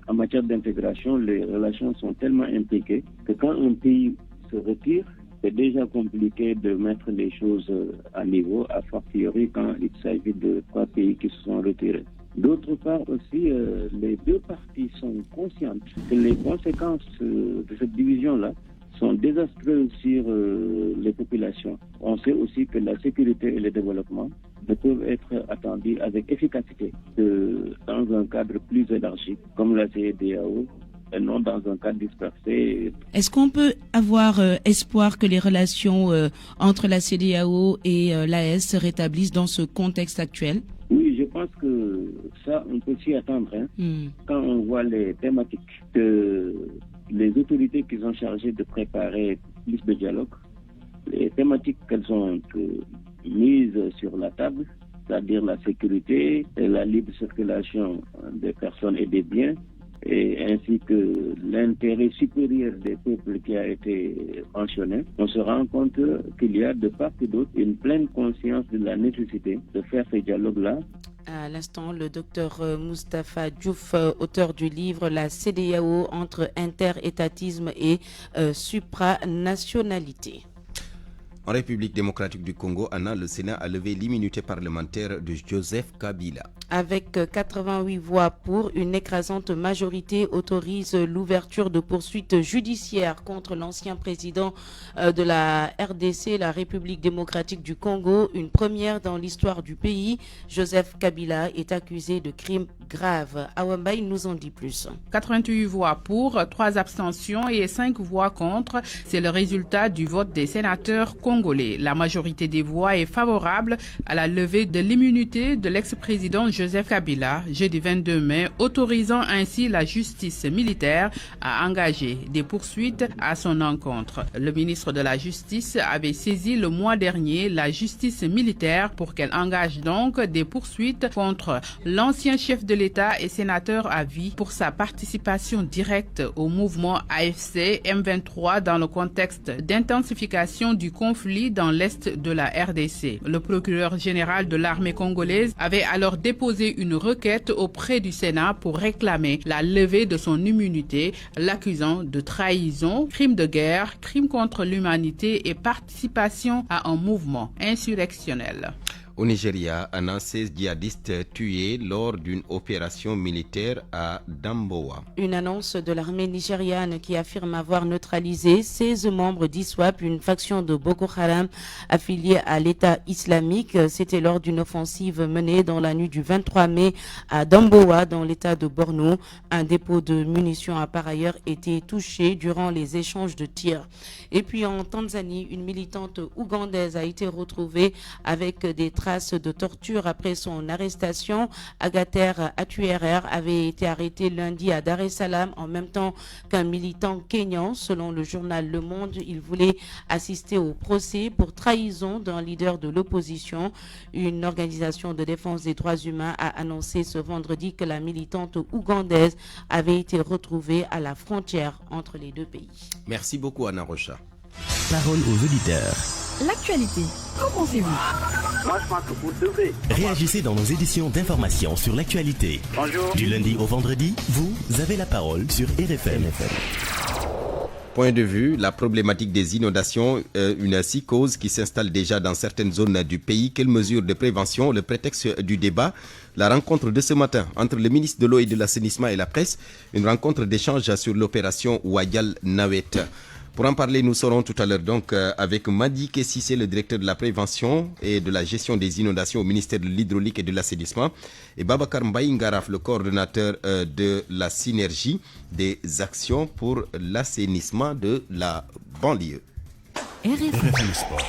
en matière d'intégration, les relations sont tellement impliquées que quand un pays se retire, c'est déjà compliqué de mettre les choses à niveau, a fortiori quand il s'agit de 3 pays qui se sont retirés. D'autre part aussi, les 2 parties sont conscientes que les conséquences de cette division-là sont désastreuses sur les populations. On sait aussi que la sécurité et le développement ne peuvent être attendus avec efficacité dans un cadre plus élargi, comme la CEDEAO, et non dans un cadre dispersé. Est-ce qu'on peut avoir espoir que les relations entre la CEDEAO et l'AES se rétablissent dans ce contexte actuel? Oui, je pense que ça, on peut s'y attendre. Quand on voit les thématiques que les autorités qui sont chargées de préparer plus de dialogue, les thématiques qu'elles ont mises sur la table, c'est-à-dire la sécurité et la libre circulation des personnes et des biens, et ainsi que l'intérêt supérieur des peuples qui a été mentionné, on se rend compte qu'il y a de part et d'autre une pleine conscience de la nécessité de faire ce dialogue-là. À l'instant, le docteur Moustapha Diouf, auteur du livre La CEDEAO entre interétatisme et supranationalité. En République démocratique du Congo, Anna, le Sénat a levé l'immunité parlementaire de Joseph Kabila. Avec 88 voix pour, une écrasante majorité autorise l'ouverture de poursuites judiciaires contre l'ancien président de la RDC, la République démocratique du Congo, une première dans l'histoire du pays. Joseph Kabila est accusé de crimes graves. Awamba, il nous en dit plus. 88 voix pour, 3 abstentions et 5 voix contre. C'est le résultat du vote des sénateurs congolais. La majorité des voix est favorable à la levée de l'immunité de l'ex-président Joseph Kabila, jeudi 22 mai, autorisant ainsi la justice militaire à engager des poursuites à son encontre. Le ministre de la Justice avait saisi le mois dernier la justice militaire pour qu'elle engage donc des poursuites contre l'ancien chef de l'État et sénateur à vie pour sa participation directe au mouvement AFC M23 dans le contexte d'intensification du conflit dans l'est de la RDC. Le procureur général de l'armée congolaise avait alors déposé une requête auprès du Sénat pour réclamer la levée de son immunité, l'accusant de trahison, crime de guerre, crime contre l'humanité et participation à un mouvement insurrectionnel. Au Nigeria, un 16 djihadistes tués lors d'une opération militaire à Damboa. Une annonce de l'armée nigériane qui affirme avoir neutralisé 16 membres d'ISWAP, une faction de Boko Haram affiliée à l'État islamique. C'était lors d'une offensive menée dans la nuit du 23 mai à Damboa, dans l'État de Borno. Un dépôt de munitions a par ailleurs été touché durant les échanges de tirs. Et puis en Tanzanie, une militante ougandaise a été retrouvée avec des traces de torture après son arrestation. Agather Atuerer avait été arrêté lundi à Dar es Salaam en même temps qu'un militant kényan. Selon le journal Le Monde, il voulait assister au procès pour trahison d'un leader de l'opposition. Une organisation de défense des droits humains a annoncé ce vendredi que la militante ougandaise avait été retrouvée à la frontière entre les 2 pays. Merci beaucoup Anna Rocha. Parole aux auditeurs. L'actualité, qu'en pensez-vous? Moi, je pense que vous devez. Réagissez dans nos éditions d'information sur l'actualité. Bonjour. Du lundi au vendredi, vous avez la parole sur RFM. Point de vue, la problématique des inondations, une psychose qui s'installe déjà dans certaines zones du pays. Quelles mesures de prévention? Le prétexte du débat, la rencontre de ce matin entre le ministre de l'eau et de l'assainissement et la presse, une rencontre d'échange sur l'opération Wayal Nawet. Pour en parler, nous serons tout à l'heure donc avec Madi Kessissé, le directeur de la prévention et de la gestion des inondations au ministère de l'hydraulique et de l'assainissement, et Babacar Mbaye Ngaraf, le coordonnateur de la synergie des actions pour l'assainissement de la banlieue. RFM Sport.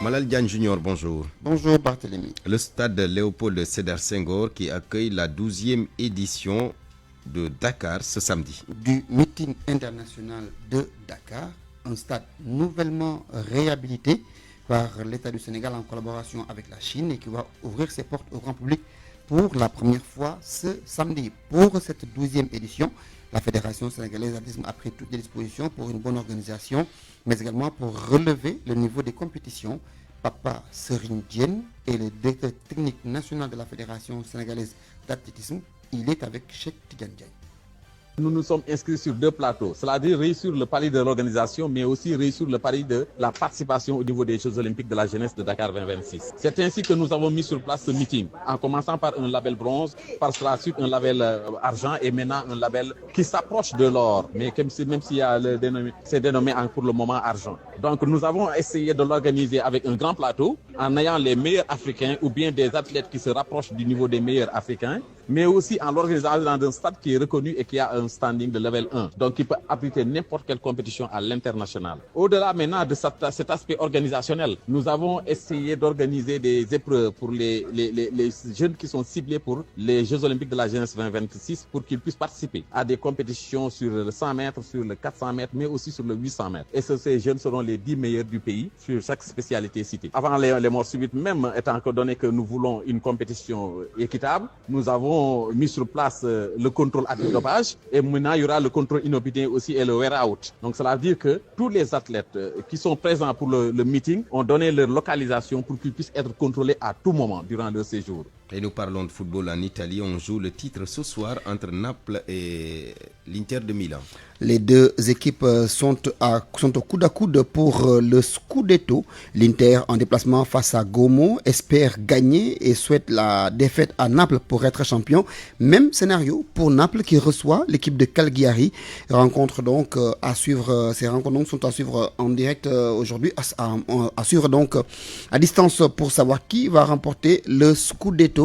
Malal Diagne Junior, bonjour. Bonjour Barthélémy. Le stade Léopold Sédar Senghor qui accueille la 12e édition de Dakar ce samedi. Du meeting international de Dakar, un stade nouvellement réhabilité par l'État du Sénégal en collaboration avec la Chine et qui va ouvrir ses portes au grand public pour la première fois ce samedi. Pour cette 12e édition, la Fédération sénégalaise d'athlétisme a pris toutes les dispositions pour une bonne organisation, mais également pour relever le niveau des compétitions. Papa Serine Diène est le directeur technique national de la Fédération sénégalaise d'athlétisme. Il est avec Cheikh Tidiane Diagne. Nous nous sommes inscrits sur 2 plateaux, c'est-à-dire réussir le pari de l'organisation, mais aussi réussir le pari de la participation au niveau des Jeux Olympiques de la jeunesse de Dakar 2026. C'est ainsi que nous avons mis sur place ce meeting, en commençant par un label bronze, par la suite un label argent et maintenant un label qui s'approche de l'or, mais même s'il y a c'est dénommé pour le moment argent. Donc nous avons essayé de l'organiser avec un grand plateau, en ayant les meilleurs Africains ou bien des athlètes qui se rapprochent du niveau des meilleurs Africains, mais aussi en l'organisant dans un stade qui est reconnu et qui a un standing de level 1, donc il peut abriter n'importe quelle compétition à l'international. Au-delà maintenant de cet aspect organisationnel, nous avons essayé d'organiser des épreuves pour les jeunes qui sont ciblés pour les Jeux Olympiques de la jeunesse 2026 pour qu'ils puissent participer à des compétitions sur le 100 mètres, sur le 400 mètres, mais aussi sur le 800 mètres. Et ces jeunes seront les 10 meilleurs du pays sur chaque spécialité citée. Avant les morts subites, même étant donné que nous voulons une compétition équitable, nous avons mis sur place le contrôle antidopage et maintenant il y aura le contrôle inopiné aussi et le wear out. Donc cela veut dire que tous les athlètes qui sont présents pour le meeting ont donné leur localisation pour qu'ils puissent être contrôlés à tout moment durant leur séjour. Et nous parlons de football en Italie. On joue le titre ce soir entre Naples et l'Inter de Milan. Les deux équipes sont au coude à coude pour le Scudetto. L'Inter, en déplacement face à Como, espère gagner et souhaite la défaite à Naples pour être champion. Même scénario pour Naples qui reçoit l'équipe de Cagliari. Rencontre donc à suivre. Ces rencontres donc sont à suivre en direct aujourd'hui, à suivre donc à distance pour savoir qui va remporter le Scudetto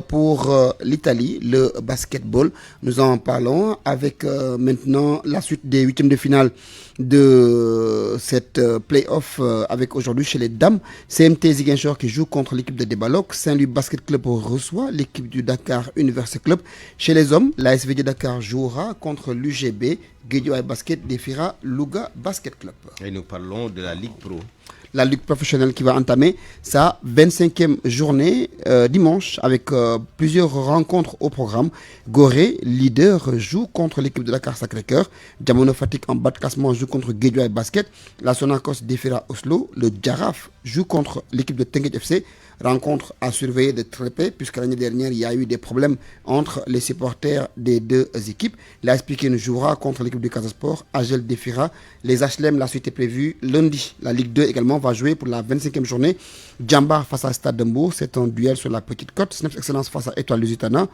pour l'Italie, le basketball. Nous en parlons avec maintenant la suite des huitièmes de finale de cette play-off avec aujourd'hui chez les dames. CMT Ziguinchor qui joue contre l'équipe de Debaloc. Saint-Louis Basket Club reçoit l'équipe du Dakar University Club. Chez les hommes, la SVD Dakar jouera contre l'UGB. Guédiawaye Basket défiera Louga Basket Club. Et nous parlons de la Ligue Pro. La Ligue professionnelle qui va entamer sa 25e journée dimanche avec plusieurs rencontres au programme. Gorée, leader, joue contre l'équipe de Dakar Sacré-Cœur. Diamono Fatick en bas de classement joue contre Guédiawaye Basket. La Sonacos défiera Oslo. Le Djaraf joue contre l'équipe de Teungueth FC. Rencontre à surveiller de très près puisque l'année dernière il y a eu des problèmes entre les supporters des deux équipes. L'AS Pikine jouera contre l'équipe du Casa Sport. Agel défiera les HLM. La suite est prévue lundi. La Ligue 2 également va jouer pour la 25e journée. Djambar face à Stade de Mbour, c'est un duel sur la petite côte. Snaps Excellence face à Étoile Lusitana.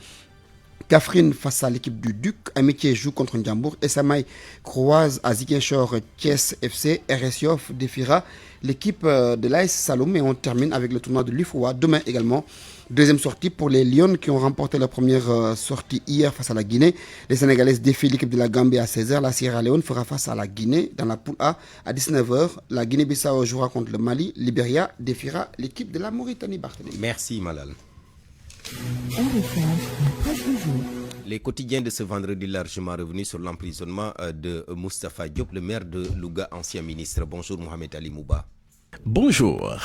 Kafrine face à l'équipe du Duc. Amitié joue contre Ndiambour. Esamaï croise à Ziguinchor Thiès FC. RS Yoff défiera l'équipe de l'AS Saloum. Et on termine avec le tournoi de l'UFOA demain également. Deuxième sortie pour les Lions qui ont remporté leur première sortie hier face à la Guinée. Les Sénégalaises défient l'équipe de la Gambie à 16h. La Sierra Leone fera face à la Guinée dans la poule A à 19h. La Guinée-Bissau jouera contre le Mali. Libéria défiera l'équipe de la Mauritanie. Barthélémy. Merci Malal. Les quotidiens de ce vendredi largement revenus sur l'emprisonnement de Moustapha Diop, le maire de Louga, ancien ministre. Bonjour Mohamed Ali Mouba. Bonjour.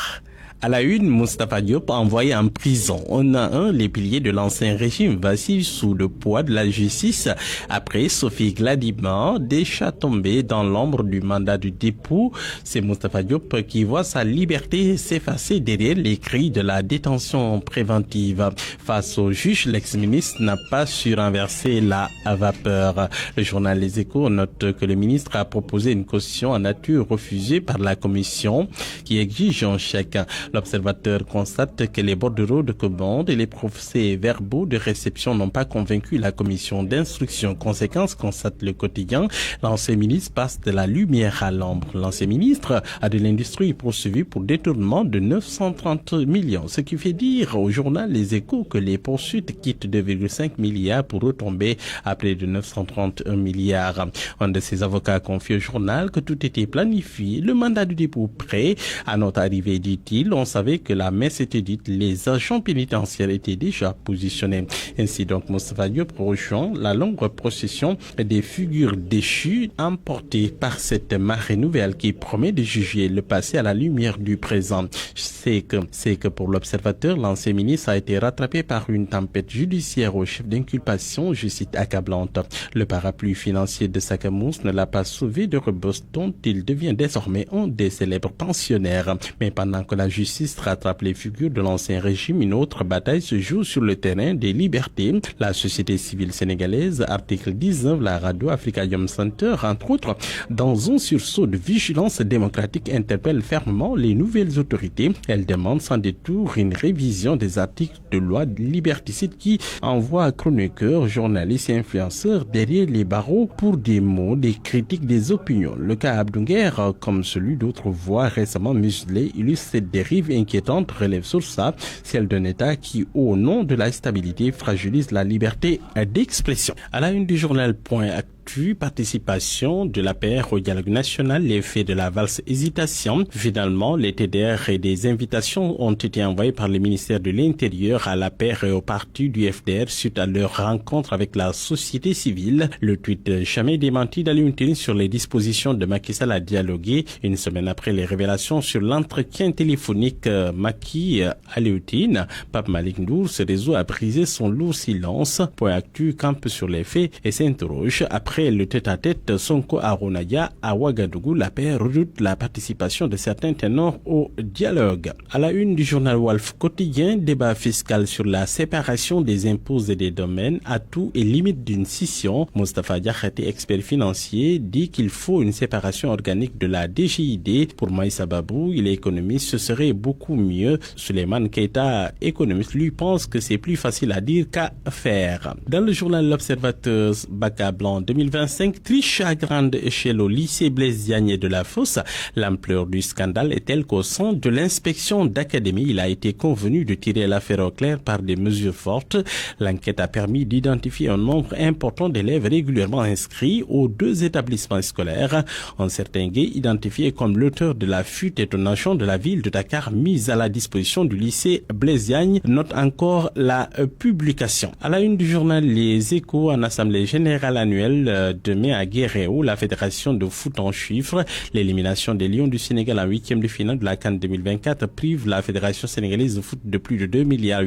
À la une, Moustapha Diop envoyé en prison. On a les piliers de l'ancien régime vacillent sous le poids de la justice après Sophie Gladima, déjà tombée dans l'ombre du mandat du dépôt. C'est Moustapha Diop qui voit sa liberté s'effacer derrière les cris de la détention préventive. Face au juge, l'ex-ministre n'a pas su renverser la vapeur. Le journal Les Échos note que le ministre a proposé une caution en nature refusée par la commission qui exige un chèque. L'observateur constate que les bordereaux de commande et les procès-verbaux de réception n'ont pas convaincu la commission d'instruction. Conséquence, constate le quotidien, l'ancien ministre passe de la lumière à l'ombre. L'ancien ministre a de l'industrie poursuivi pour détournement de 930 millions, ce qui fait dire au journal Les Échos que les poursuites quittent 2,5 milliards pour retomber à près de 931 milliards. Un de ses avocats confie au journal que tout était planifié, le mandat du dépôt prêt. À notre arrivée, dit-il, on savait que la messe était dite, les agents pénitentiaires étaient déjà positionnés. Ainsi donc, Moustapha Diop rejoint la longue procession des figures déchues emportées par cette marée nouvelle qui promet de juger le passé à la lumière du présent. C'est que pour l'observateur, l'ancien ministre a été rattrapé par une tempête judiciaire au chef d'inculpation, je cite, accablante. Le parapluie financier de Sakamous ne l'a pas sauvé de rebus dont il devient désormais un des célèbres pensionnaires. Mais pendant que la justice rattrape les figures de l'ancien régime, une autre bataille se joue sur le terrain des libertés. La société civile sénégalaise, article 19, la radio Africa-Yom Center, entre autres, dans un sursaut de vigilance démocratique, interpelle fermement les nouvelles autorités. Elle demande sans détour une révision des articles de loi liberticide qui envoient chroniqueurs, journalistes et influenceurs derrière les barreaux pour des mots, des critiques, des opinions. Le cas Abdounger, comme celui d'autres voix récemment muselées, illustre cette dérive inquiétante, relève sur ça, celle d'un État qui, au nom de la stabilité, fragilise la liberté d'expression. À la une du journal Point Actu, participation de la PR au dialogue national, l'effet de la valse hésitation. Finalement, les TDR et des invitations ont été envoyées par le ministère de l'Intérieur à la PR et au parti du FDR suite à leur rencontre avec la société civile. Le tweet jamais démenti d'Alioune Tine sur les dispositions de Macky Sall à dialoguer une semaine après les révélations sur l'entretien téléphonique Macky-Alioune Tine. Pape Malick Ndour se résout à briser son lourd silence. Point Actu campe sur les faits et s'interroge. Après le tête-à-tête Sonko-Aronaya à Ouagadougou, la paix redoute la participation de certains ténors au dialogue. À la une du journal Walf Quotidien, débat fiscal sur la séparation des impôts et des domaines, atouts et limites d'une scission. Moustapha Diakhaté, expert financier, dit qu'il faut une séparation organique de la DGID. Pour Maïssa Babou, il est économiste, ce serait beaucoup mieux. Souleymane Keita, économiste, lui pense que c'est plus facile à dire qu'à faire. Dans le journal L'Observateur, Baca Blanc 2025, triche à grande échelle au lycée Blaise Diagne de la Fosse. L'ampleur du scandale est telle qu'au sein de l'inspection d'académie, il a été convenu de tirer l'affaire au clair par des mesures fortes. L'enquête a permis d'identifier un nombre important d'élèves régulièrement inscrits aux deux établissements scolaires. Un certain gay identifié comme l'auteur de la fuite est un agent de la ville de Dakar mis à la disposition du lycée Blaise Diagne, note encore la publication. À la une du journal Les Échos, en assemblée générale annuelle demain à Guéréo, la fédération de foot en chiffres. L'élimination des Lions du Sénégal en 8e de finale de la CAN 2024 prive la fédération sénégalaise de foot de plus de 2,8 milliards.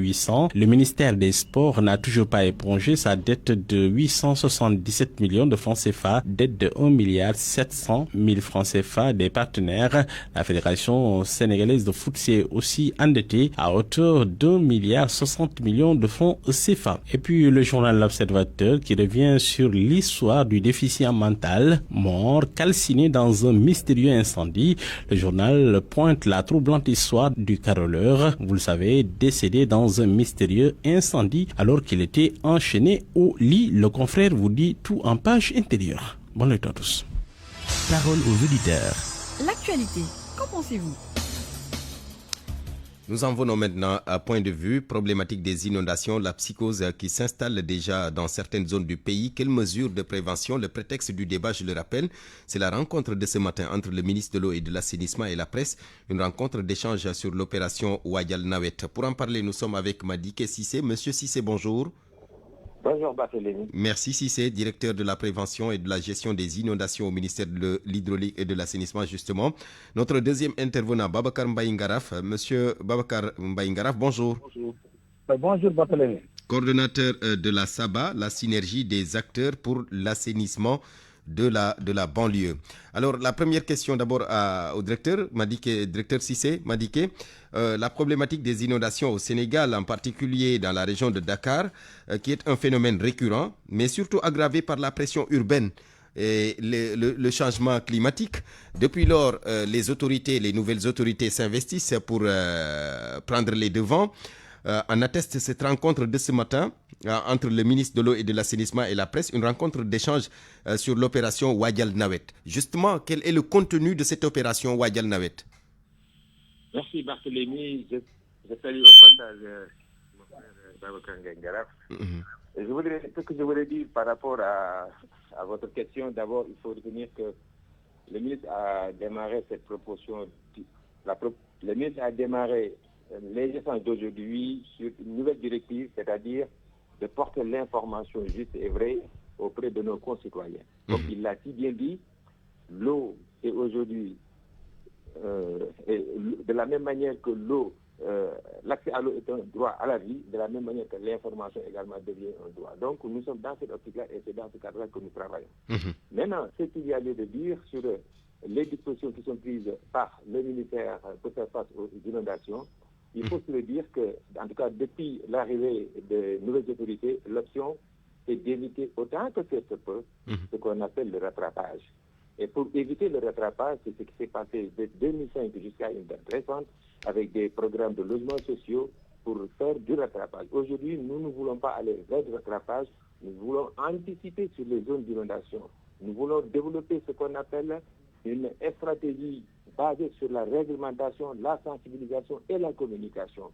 Le ministère des Sports n'a toujours pas épongé sa dette de 877 millions de francs CFA, dette de 1,7 milliard francs CFA des partenaires. La fédération sénégalaise de foot s'est aussi endettée à hauteur d'1,60 milliard de francs CFA. Et puis le journal L'Observateur qui revient sur l'histoire du déficient mental, mort, calciné dans un mystérieux incendie. Le journal pointe la troublante histoire du caroleur, vous le savez, décédé dans un mystérieux incendie alors qu'il était enchaîné au lit. Le confrère vous dit tout en page intérieure. Bonne nuit à tous. Parole aux auditeurs. L'actualité, qu'en pensez-vous ? Nous en venons maintenant à point de vue problématique des inondations, la psychose qui s'installe déjà dans certaines zones du pays. Quelles mesures de prévention? Le prétexte du débat, je le rappelle, c'est la rencontre de ce matin entre le ministre de l'eau et de l'assainissement et la presse, une rencontre d'échange sur l'opération Wadial Nawet. Pour en parler, nous sommes avec Madické Cissé. Monsieur Cissé, bonjour. Bonjour Barthélémy. Merci Cissé, directeur de la prévention et de la gestion des inondations au ministère de l'hydraulique et de l'assainissement justement. Notre deuxième intervenant, Babacar Mbaye Ngaraf. Monsieur Babacar Mbaye Ngaraf, bonjour. Bonjour Barthélémy. Coordonnateur de la SABA, la synergie des acteurs pour l'assainissement de la banlieue. Alors la première question d'abord au directeur Cissé, Madické. La problématique des inondations au Sénégal, en particulier dans la région de Dakar, qui est un phénomène récurrent, mais surtout aggravé par la pression urbaine et le changement climatique. Depuis lors, les nouvelles autorités s'investissent pour prendre les devants. En atteste cette rencontre de ce matin entre le ministre de l'eau et de l'assainissement et la presse, une rencontre d'échange sur l'opération Wadial Nawet. Justement, quel est le contenu de cette opération Wadial Nawet? Merci Barthélémy. Je salue au passage mon frère Babacar Ngaraf. Ce que je voulais dire par rapport à votre question, d'abord, il faut retenir que le ministre a démarré cette proposition, le ministre a démarré les échanges d'aujourd'hui sur une nouvelle directive, c'est-à-dire de porter l'information juste et vraie auprès de nos concitoyens. Comme il l'a si bien dit, l'eau est aujourd'hui, de la même manière que l'eau, l'accès à l'eau est un droit à la vie, de la même manière que l'information également devient un droit. Donc nous sommes dans cette optique-là et c'est dans ce cadre-là que nous travaillons. Maintenant, ce qu'il y a lieu de dire sur les dispositions qui sont prises par le ministère pour faire face aux inondations, il faut se le dire que, en tout cas, depuis l'arrivée de nouvelles autorités, l'option est d'éviter autant que faire se peut ce qu'on appelle le rattrapage. Et pour éviter le rattrapage, c'est ce qui s'est passé de 2005 jusqu'à une date récente, avec des programmes de logements sociaux pour faire du rattrapage. Aujourd'hui, nous ne voulons pas aller vers du rattrapage, nous voulons anticiper sur les zones d'inondation. Nous voulons développer ce qu'on appelle une stratégie basée sur la réglementation, la sensibilisation et la communication.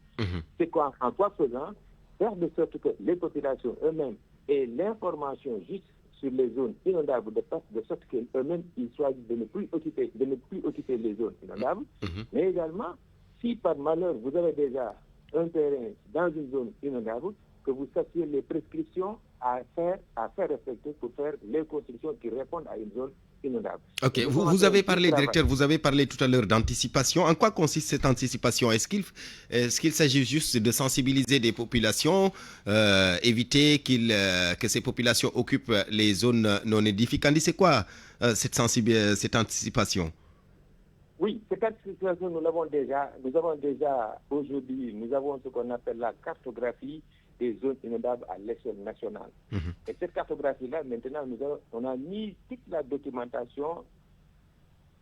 C'est quoi, en quoi faisant, faire de sorte que les populations eux-mêmes aient l'information juste sur les zones inondables, de sorte qu'eux-mêmes ils choisissent de ne plus occuper les zones inondables, mais également, si par malheur vous avez déjà un terrain dans une zone inondable, que vous sachiez les prescriptions à faire respecter pour faire les constructions qui répondent à une zone inondable. Ok, vous avez parlé, directeur, vous avez parlé tout à l'heure d'anticipation. En quoi consiste cette anticipation? Est-ce qu'il s'agit juste de sensibiliser des populations, éviter que ces populations occupent les zones non édificantes? C'est quoi cette anticipation? Oui, cette anticipation, nous avons déjà aujourd'hui, nous avons ce qu'on appelle la cartographie des zones inondables à l'échelle nationale. Et cette cartographie-là, maintenant, on a mis toute la documentation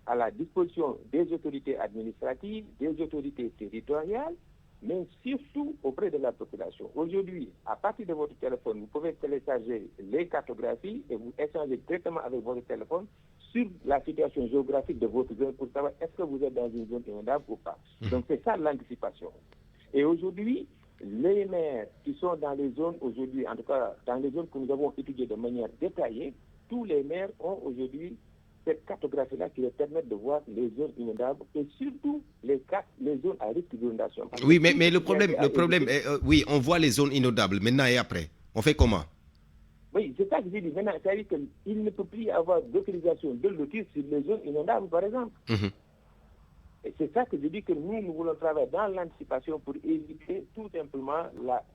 à la disposition des autorités administratives, des autorités territoriales, mais surtout auprès de la population. Aujourd'hui, à partir de votre téléphone, vous pouvez télécharger les cartographies et vous échanger directement avec votre téléphone sur la situation géographique de votre zone pour savoir est-ce que vous êtes dans une zone inondable ou pas. Donc c'est ça l'anticipation. Et aujourd'hui, les maires qui sont dans les zones aujourd'hui, en tout cas dans les zones que nous avons étudiées de manière détaillée, tous les maires ont aujourd'hui cette cartographie-là qui leur permet de voir les zones inondables et surtout les zones à risque d'inondation. Oui, mais le problème est, oui, on voit les zones inondables maintenant et après. On fait comment? Oui, c'est ça que j'ai dit. Maintenant, c'est-à-dire qu'il ne peut plus y avoir d'autorisation de lotir sur les zones inondables, par exemple. Et c'est ça que je dis que nous voulons travailler dans l'anticipation pour éviter tout simplement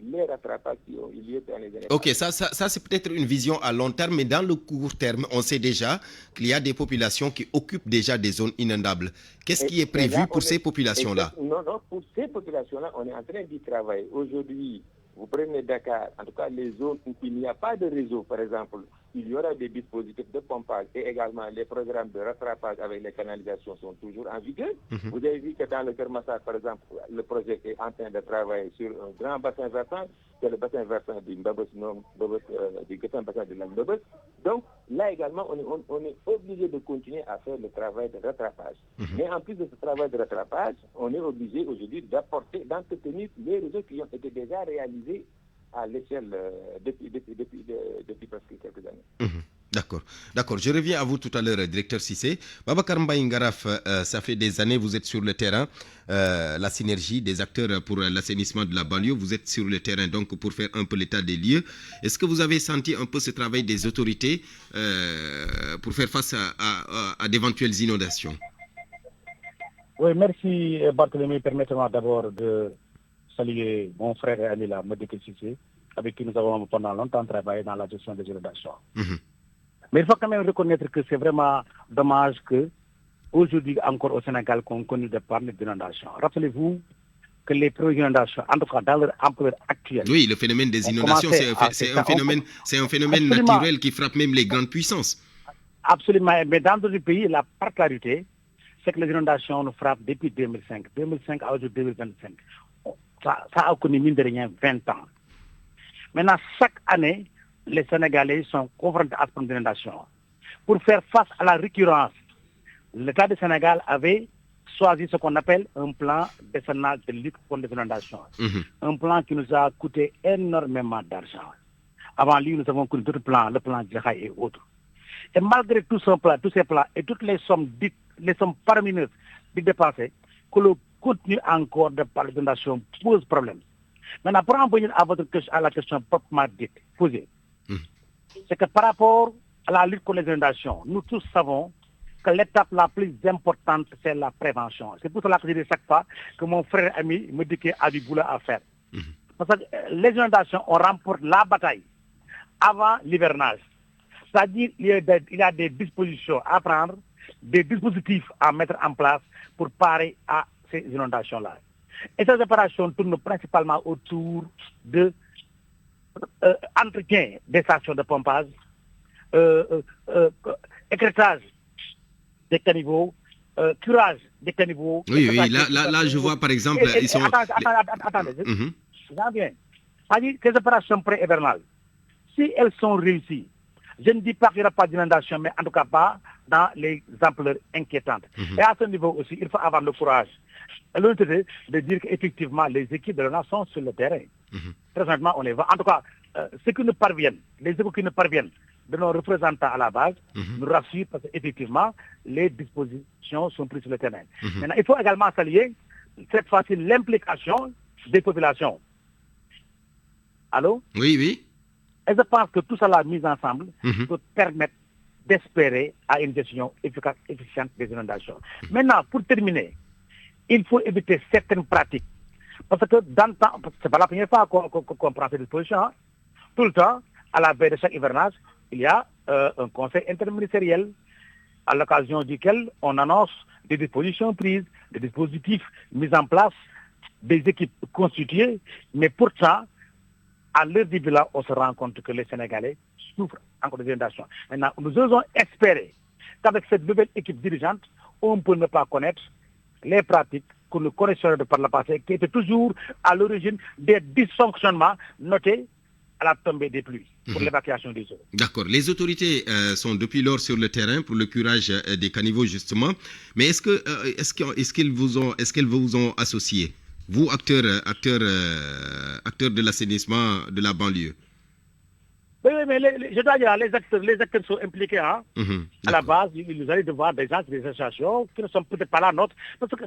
les rattrapages qui ont eu lieu dans les années. Ok, ça c'est peut-être une vision à long terme, mais dans le court terme, on sait déjà qu'il y a des populations qui occupent déjà des zones inondables. Qu'est-ce qui est prévu pour ces populations-là? Non, pour ces populations-là, on est en train d'y travailler. Aujourd'hui, vous prenez Dakar, en tout cas les zones où il n'y a pas de réseau, par exemple, il y aura des dispositifs de pompage et également les programmes de rattrapage avec les canalisations sont toujours en vigueur. Vous avez vu que dans le Kermassar, par exemple, le projet est en train de travailler sur un grand bassin versant, c'est le bassin versant du bassin de la Mbabos. Donc là également, on est obligé de continuer à faire le travail de rattrapage. Mais en plus de ce travail de rattrapage, on est obligé aujourd'hui d'entretenir les réseaux qui ont été déjà réalisés à l'échelle depuis presque quelques années. D'accord. Je reviens à vous tout à l'heure, directeur Cissé. Babacar Mbaye Ngaraf, ça fait des années, vous êtes sur le terrain, la synergie des acteurs pour l'assainissement de la banlieue, vous êtes sur le terrain donc pour faire un peu l'état des lieux. Est-ce que vous avez senti un peu ce travail des autorités pour faire face à d'éventuelles inondations? Oui, merci Barthélémy. Permettez-moi d'abord de saluer mon frère et ami là, Modiké Cissé, avec qui nous avons pendant longtemps travaillé dans la gestion des inondations. Mais il faut quand même reconnaître que c'est vraiment dommage que aujourd'hui encore au Sénégal qu'on connaît des problèmes d'inondation. Rappelez-vous que les inondations, en tout cas dans leur ampleur actuelle. Oui, le phénomène des inondations, c'est un phénomène naturel qui frappe même les grandes puissances. Absolument, mais dans d'autres pays, la particularité, c'est que les inondations nous frappent depuis 2005. 2005 à aujourd'hui 2025. Ça a connu mine de rien 20 ans. Maintenant, chaque année, les Sénégalais sont confrontés à ce problème d'inondation. Pour faire face à la récurrence, l'État du Sénégal avait choisi ce qu'on appelle un plan décennal de lutte contre les inondations. Un plan qui nous a coûté énormément d'argent. Avant lui, nous avons connu d'autres plans, le plan Djahaï et autres. Et malgré tous ces plans et toutes les sommes faramineuses dépensées, que le continuer encore de parler d'inondation pose problème. Maintenant, pour en venir à la question proprement dite, posée, c'est que par rapport à la lutte contre les inondations, nous tous savons que l'étape la plus importante, c'est la prévention. C'est pour cela que je dis chaque fois que mon frère ami me dit qu'il a du boulot à faire. Parce que les inondations, on remporte la bataille avant l'hivernage. C'est-à-dire qu'il y a des dispositions à prendre, des dispositifs à mettre en place pour parer à ces inondations-là. Et ces opérations tournent principalement autour de entretien des stations de pompage, écrêtage des caniveaux, curage des caniveaux. Oui, là, je vois par exemple, ils sont... Attendez, j'en viens. C'est-à-dire ces opérations pré-hivernales, si elles sont réussies, je ne dis pas qu'il n'y aura pas d'inondation, mais en tout cas pas dans les ampleurs inquiétantes. Et à ce niveau aussi, il faut avoir le courage et l'honnêteté de dire qu'effectivement, les équipes de l'ONA sont sur le terrain. Très honnêtement, on les voit. En tout cas, ceux qui nous parviennent, les échos qui nous parviennent de nos représentants à la base, nous rassurent parce qu'effectivement, les dispositions sont prises sur le terrain. Maintenant, il faut également saluer, cette fois-ci, l'implication des populations. Allô? Oui. Et je pense que tout cela mis ensemble peut permettre d'espérer à une gestion efficace, efficiente des inondations. Maintenant, pour terminer, il faut éviter certaines pratiques. Parce que dans le temps, c'est pas la première fois qu'on prend ces dispositions. Hein. Tout le temps, à la veille de chaque hivernage, il y a un conseil interministériel à l'occasion duquel on annonce des dispositions prises, des dispositifs mis en place, des équipes constituées, mais pourtant, à l'heure du bilan, on se rend compte que les Sénégalais souffrent encore des inondations. Maintenant, nous osons espérer qu'avec cette nouvelle équipe dirigeante, on peut ne pas connaître les pratiques que nous connaissions par le passé, qui étaient toujours à l'origine des dysfonctionnements notés à la tombée des pluies pour l'évacuation des eaux. D'accord. Les autorités sont depuis lors sur le terrain pour le curage des caniveaux, justement. Mais est-ce qu'elles vous ont associé, vous, acteurs de l'assainissement de la banlieue? Oui, mais je dois dire, les acteurs sont impliqués. Hein. À la base, nous allons devoir des gens, des associations qui ne sont peut-être pas la nôtre. Parce que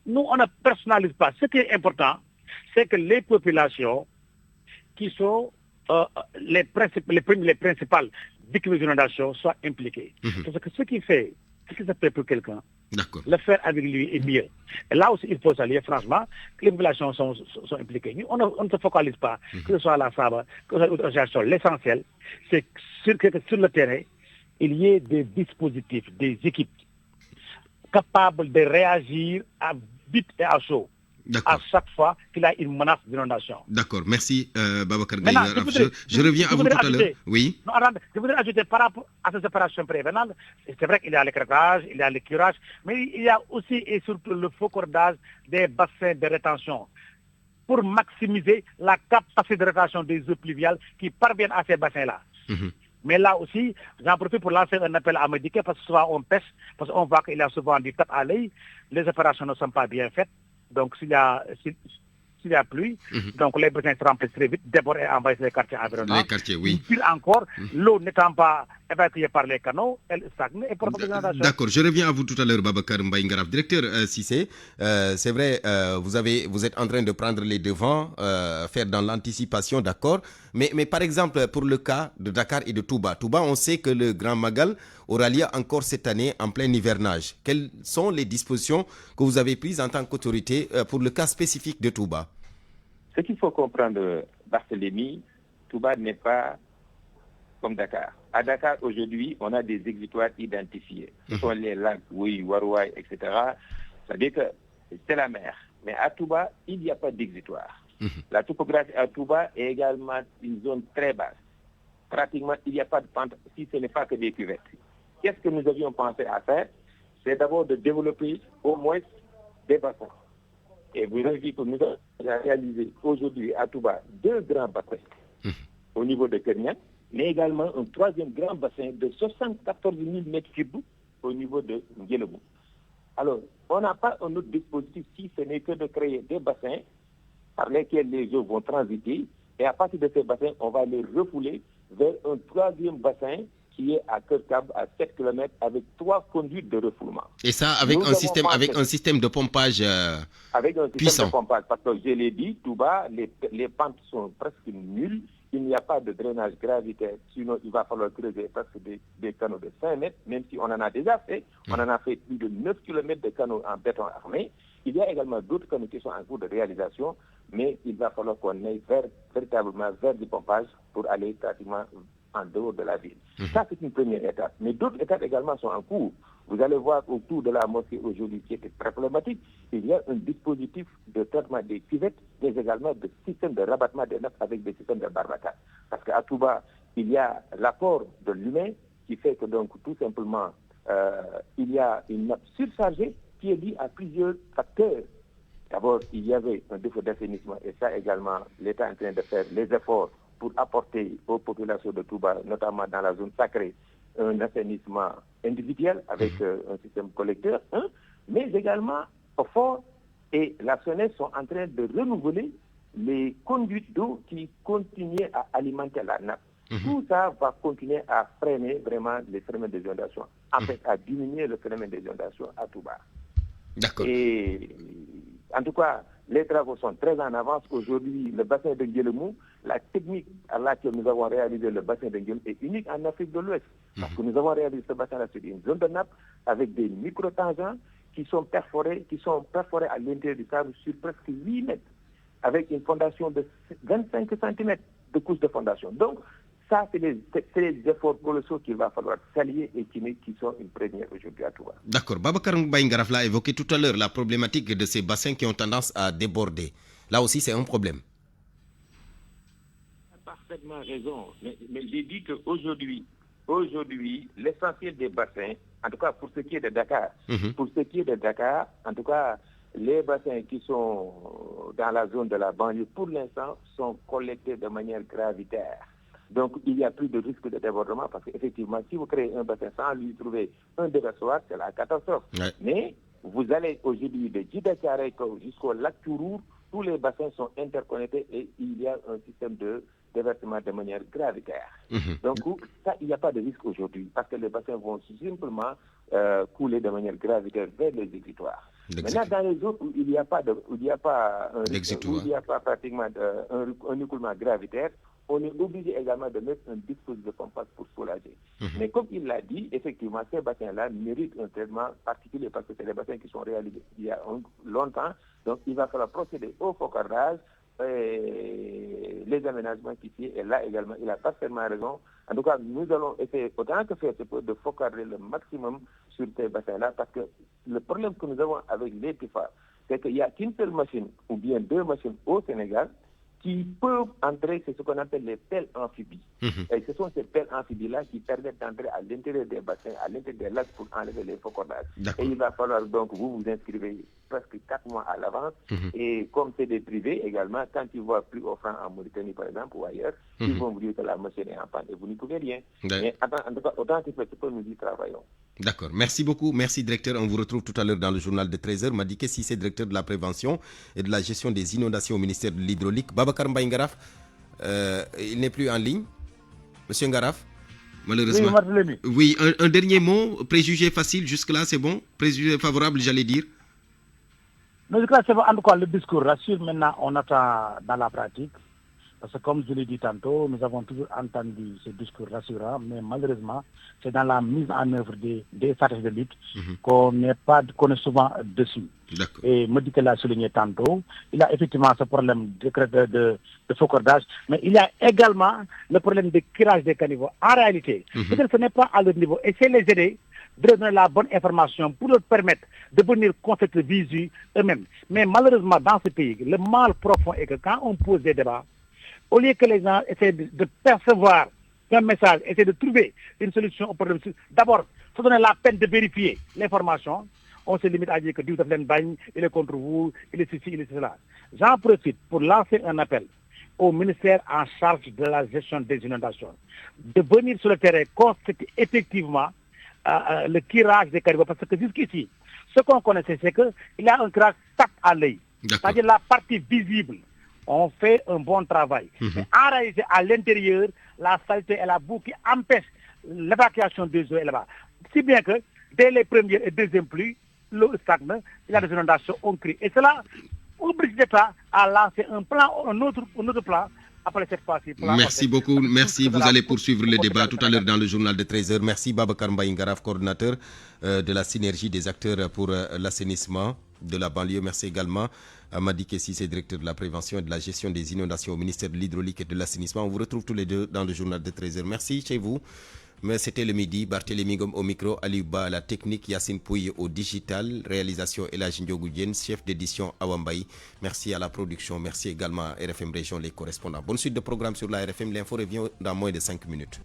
nous, on ne personnalise pas. Ce qui est important, c'est que les populations qui sont les principales victimes d'inondations soient impliquées. Parce que ce qui fait pour quelqu'un, le faire avec lui est mieux. Et là aussi, il faut saluer franchement que les populations sont impliquées. Nous, on ne se focalise pas, que ce soit à la SABA, que ce soit aux associations. L'essentiel, c'est que sur le terrain, il y ait des dispositifs, des équipes capables de réagir à vite et à chaud. À chaque fois qu'il y a une menace d'inondation. D'accord, merci Babacar Gaye. Je reviens à vous tout à l'heure. Oui. Non, je voudrais ajouter par rapport à ces opérations prévenantes, c'est vrai qu'il y a l'écrêtage, il y a le curage, mais il y a aussi et surtout le faux cordage des bassins de rétention pour maximiser la capacité de rétention des eaux pluviales qui parviennent à ces bassins-là. Mais là aussi, j'en profite pour lancer un appel à médiquer parce que souvent on pêche, parce qu'on voit qu'il y a souvent du tape à l'œil, les opérations ne sont pas bien faites. Donc, s'il y a pluie, donc les bassins se remplissent très vite, d'abord et envahissent les quartiers environnants. Les quartiers, oui. Pire encore, l'eau n'étant pas évacuée par les canaux, elle stagne et provoque des inondations. D'accord, je reviens à vous tout à l'heure, Babacar Mbaye Ngaraf. Directeur Cissé, c'est vrai, vous êtes en train de prendre les devants, faire dans l'anticipation, d'accord. Mais par exemple, pour le cas de Dakar et de Touba, on sait que le Grand Magal aura lieu encore cette année en plein hivernage. Quelles sont les dispositions que vous avez prises en tant qu'autorité pour le cas spécifique de Touba? Ce qu'il faut comprendre, Barthélémy, Touba n'est pas comme Dakar. À Dakar, aujourd'hui, on a des exutoires identifiés. Ce sont les lacs, oui, Warouaï, etc. C'est-à-dire que c'est la mer. Mais à Touba, il n'y a pas d'exutoire. La topographie à Touba est également une zone très basse. Pratiquement, il n'y a pas de pente, si ce n'est pas que des cuvettes. Qu'est-ce que nous avions pensé à faire? C'est d'abord de développer au moins des bassins. Et vous avez vu que nous avons réalisé aujourd'hui à Touba 2 grands bassins au niveau de Kernian, mais également un 3e grand bassin de 74 000 mètres cubes au niveau de Nguélébou. Alors, on n'a pas un autre dispositif si ce n'est que de créer des bassins par lesquels les eaux vont transiter, et à partir de ces bassins, on va les refouler vers un 3e bassin qui est à Kerkab, à 7 km, avec 3 conduites de refoulement. Et ça, avec un système de pompage avec un puissant. Système de pompage, parce que je l'ai dit, tout bas, les pentes sont presque nulles. Il n'y a pas de drainage gravitaire, sinon il va falloir creuser presque des canaux de 5 mètres, même si on en a déjà fait. On en a fait plus de 9 km de canaux en béton armé. Il y a également d'autres canaux qui sont en cours de réalisation, mais il va falloir qu'on aille véritablement vers du pompage pour aller pratiquement en dehors de la ville. Ça, c'est une première étape. Mais d'autres étapes également sont en cours. Vous allez voir autour de la mosquée aujourd'hui qui était très problématique, il y a un dispositif de traitement des cuvettes, mais également de système de rabattement des nappes avec des systèmes de barbacane. Parce qu'à Touba, il y a l'apport de l'humain qui fait que donc tout simplement, il y a une nappe surchargée qui est liée à plusieurs facteurs. D'abord, il y avait un défaut d'assainissement et ça également, l'État est en train de faire les efforts pour apporter aux populations de Touba, notamment dans la zone sacrée, un assainissement individuel avec un système collecteur, mais également au fort et la SONES sont en train de renouveler les conduites d'eau qui continuaient à alimenter la nappe. Tout ça va continuer à freiner vraiment les phénomènes des inondations, en fait à diminuer le phénomène des inondations à Touba. D'accord. Et en tout cas, les travaux sont très en avance. Aujourd'hui, le bassin de Nguélemou, la technique à laquelle nous avons réalisé le bassin de Nguélemou est unique en Afrique de l'Ouest. Parce que nous avons réalisé ce bassin-là sur une zone de nappe avec des micro-tangents qui sont perforés à l'intérieur du sable sur presque 8 mètres, avec une fondation de 25 cm de couche de fondation. Donc, ça, c'est les efforts colossaux qu'il va falloir saluer et qui sont une première aujourd'hui à Touba. D'accord. Babacar Mbaye-Ngaraf l'a évoqué tout à l'heure, la problématique de ces bassins qui ont tendance à déborder. Là aussi, c'est un problème. Tu as parfaitement raison. Mais j'ai dit qu'aujourd'hui, l'essentiel des bassins, en tout cas pour ce qui est de Dakar, en tout cas, les bassins qui sont dans la zone de la banlieue, pour l'instant, sont collectés de manière gravitaire. Donc, il n'y a plus de risque de débordement parce qu'effectivement, si vous créez un bassin sans lui trouver un déversoir, c'est la catastrophe. Ouais. Mais vous allez aujourd'hui de Djidakare jusqu'au lac Tourour, tous les bassins sont interconnectés et il y a un système de déversement de manière gravitaire. Donc, ça, il n'y a pas de risque aujourd'hui parce que les bassins vont simplement couler de manière gravitaire vers les exutoires. Maintenant, dans les zones où il n'y a pas pratiquement un écoulement gravitaire, on est obligé également de mettre un dispositif de pompage pour soulager. Mais comme il l'a dit, effectivement, ces bassins-là méritent un traitement particulier parce que c'est des bassins qui sont réalisés il y a longtemps. Donc, il va falloir procéder au focardage, les aménagements qui s'y et là également, il a parfaitement raison. En tout cas, nous allons essayer autant que faire de focarder le maximum sur ces bassins-là parce que le problème que nous avons avec les PIFA, c'est qu'il n'y a qu'une seule machine ou bien 2 machines au Sénégal qui peuvent entrer, c'est ce qu'on appelle les pelles amphibies. Et ce sont ces pelles amphibies-là qui permettent d'entrer à l'intérieur des bassins, à l'intérieur des lacs pour enlever les faux cordages. Et il va falloir donc vous inscrivez presque 4 mois à l'avance. Et comme c'est des privés également, quand ils voient plus offrant en Mauritanie par exemple ou ailleurs, ils vont vous dire que la machine est en panne et vous n'y pouvez rien. Mais en tout cas, autant que nous y travaillons. D'accord. Merci beaucoup. Merci, directeur. On vous retrouve tout à l'heure dans le journal de 13h. Madické Cissé, directeur de la prévention et de la gestion des inondations au ministère de l'Hydraulique. Babacar Mbaye-Ngaraf, il n'est plus en ligne. Monsieur Ngaraf, malheureusement. Oui, un dernier mot. Préjugé facile, jusque-là, c'est bon. Préjugé favorable, j'allais dire. Mais jusque-là, c'est bon. En tout cas, le discours rassure. Maintenant, on attend dans la pratique. Parce que comme je l'ai dit tantôt, nous avons toujours entendu ce discours rassurant, mais malheureusement, c'est dans la mise en œuvre des stratégies de lutte qu'on est souvent dessus. Et Madické l'a souligné tantôt, il y a effectivement ce problème de faux cordage, mais il y a également le problème de curage des caniveaux. En réalité, peut-être ce n'est pas à leur niveau. Et c'est les aider de donner la bonne information pour leur permettre de venir constater visu eux-mêmes. Mais malheureusement, dans ce pays, le mal profond est que quand on pose des débats, au lieu que les gens essaient de percevoir un message, essaient de trouver une solution au problème, d'abord, il faut donner la peine de vérifier l'information. On se limite à dire que Dieu de bagne, il est contre vous, il est ceci, il est cela. J'en profite pour lancer un appel au ministère en charge de la gestion des inondations, de venir sur le terrain constater effectivement le tirage des caniveaux. Parce que jusqu'ici, ce qu'on connaissait, c'est qu'il y a un crack tac à l'œil. C'est-à-dire la partie visible. On fait un bon travail. Mais en réalité, à l'intérieur, la saleté et la boue qui empêchent l'évacuation des eaux est là-bas. Si bien que dès les premières et deuxièmes pluies, l'eau stagne, il y a des inondations, on crie. Et cela oblige l'État à lancer un autre plan. Merci beaucoup. Merci. Vous allez poursuivre le débat tout à l'heure dans le journal de 13h. Merci Babacar Mbaye Ngaraf, coordinateur de la synergie des acteurs pour l'assainissement de la banlieue. Merci également à Madi Kessi, directeur de la prévention et de la gestion des inondations au ministère de l'Hydraulique et de l'Assainissement. On vous retrouve tous les deux dans le journal de 13h. Merci chez vous. Mais c'était le midi. Barthélémy Ngom au micro, Aliouba à la technique, Yacine Pouye au digital, réalisation Elhadji Ndiogou Diène, chef d'édition Awambaye. Merci à la production. Merci également à RFM Région, les correspondants. Bonne suite de programme sur la RFM. L'info revient dans moins de 5 minutes.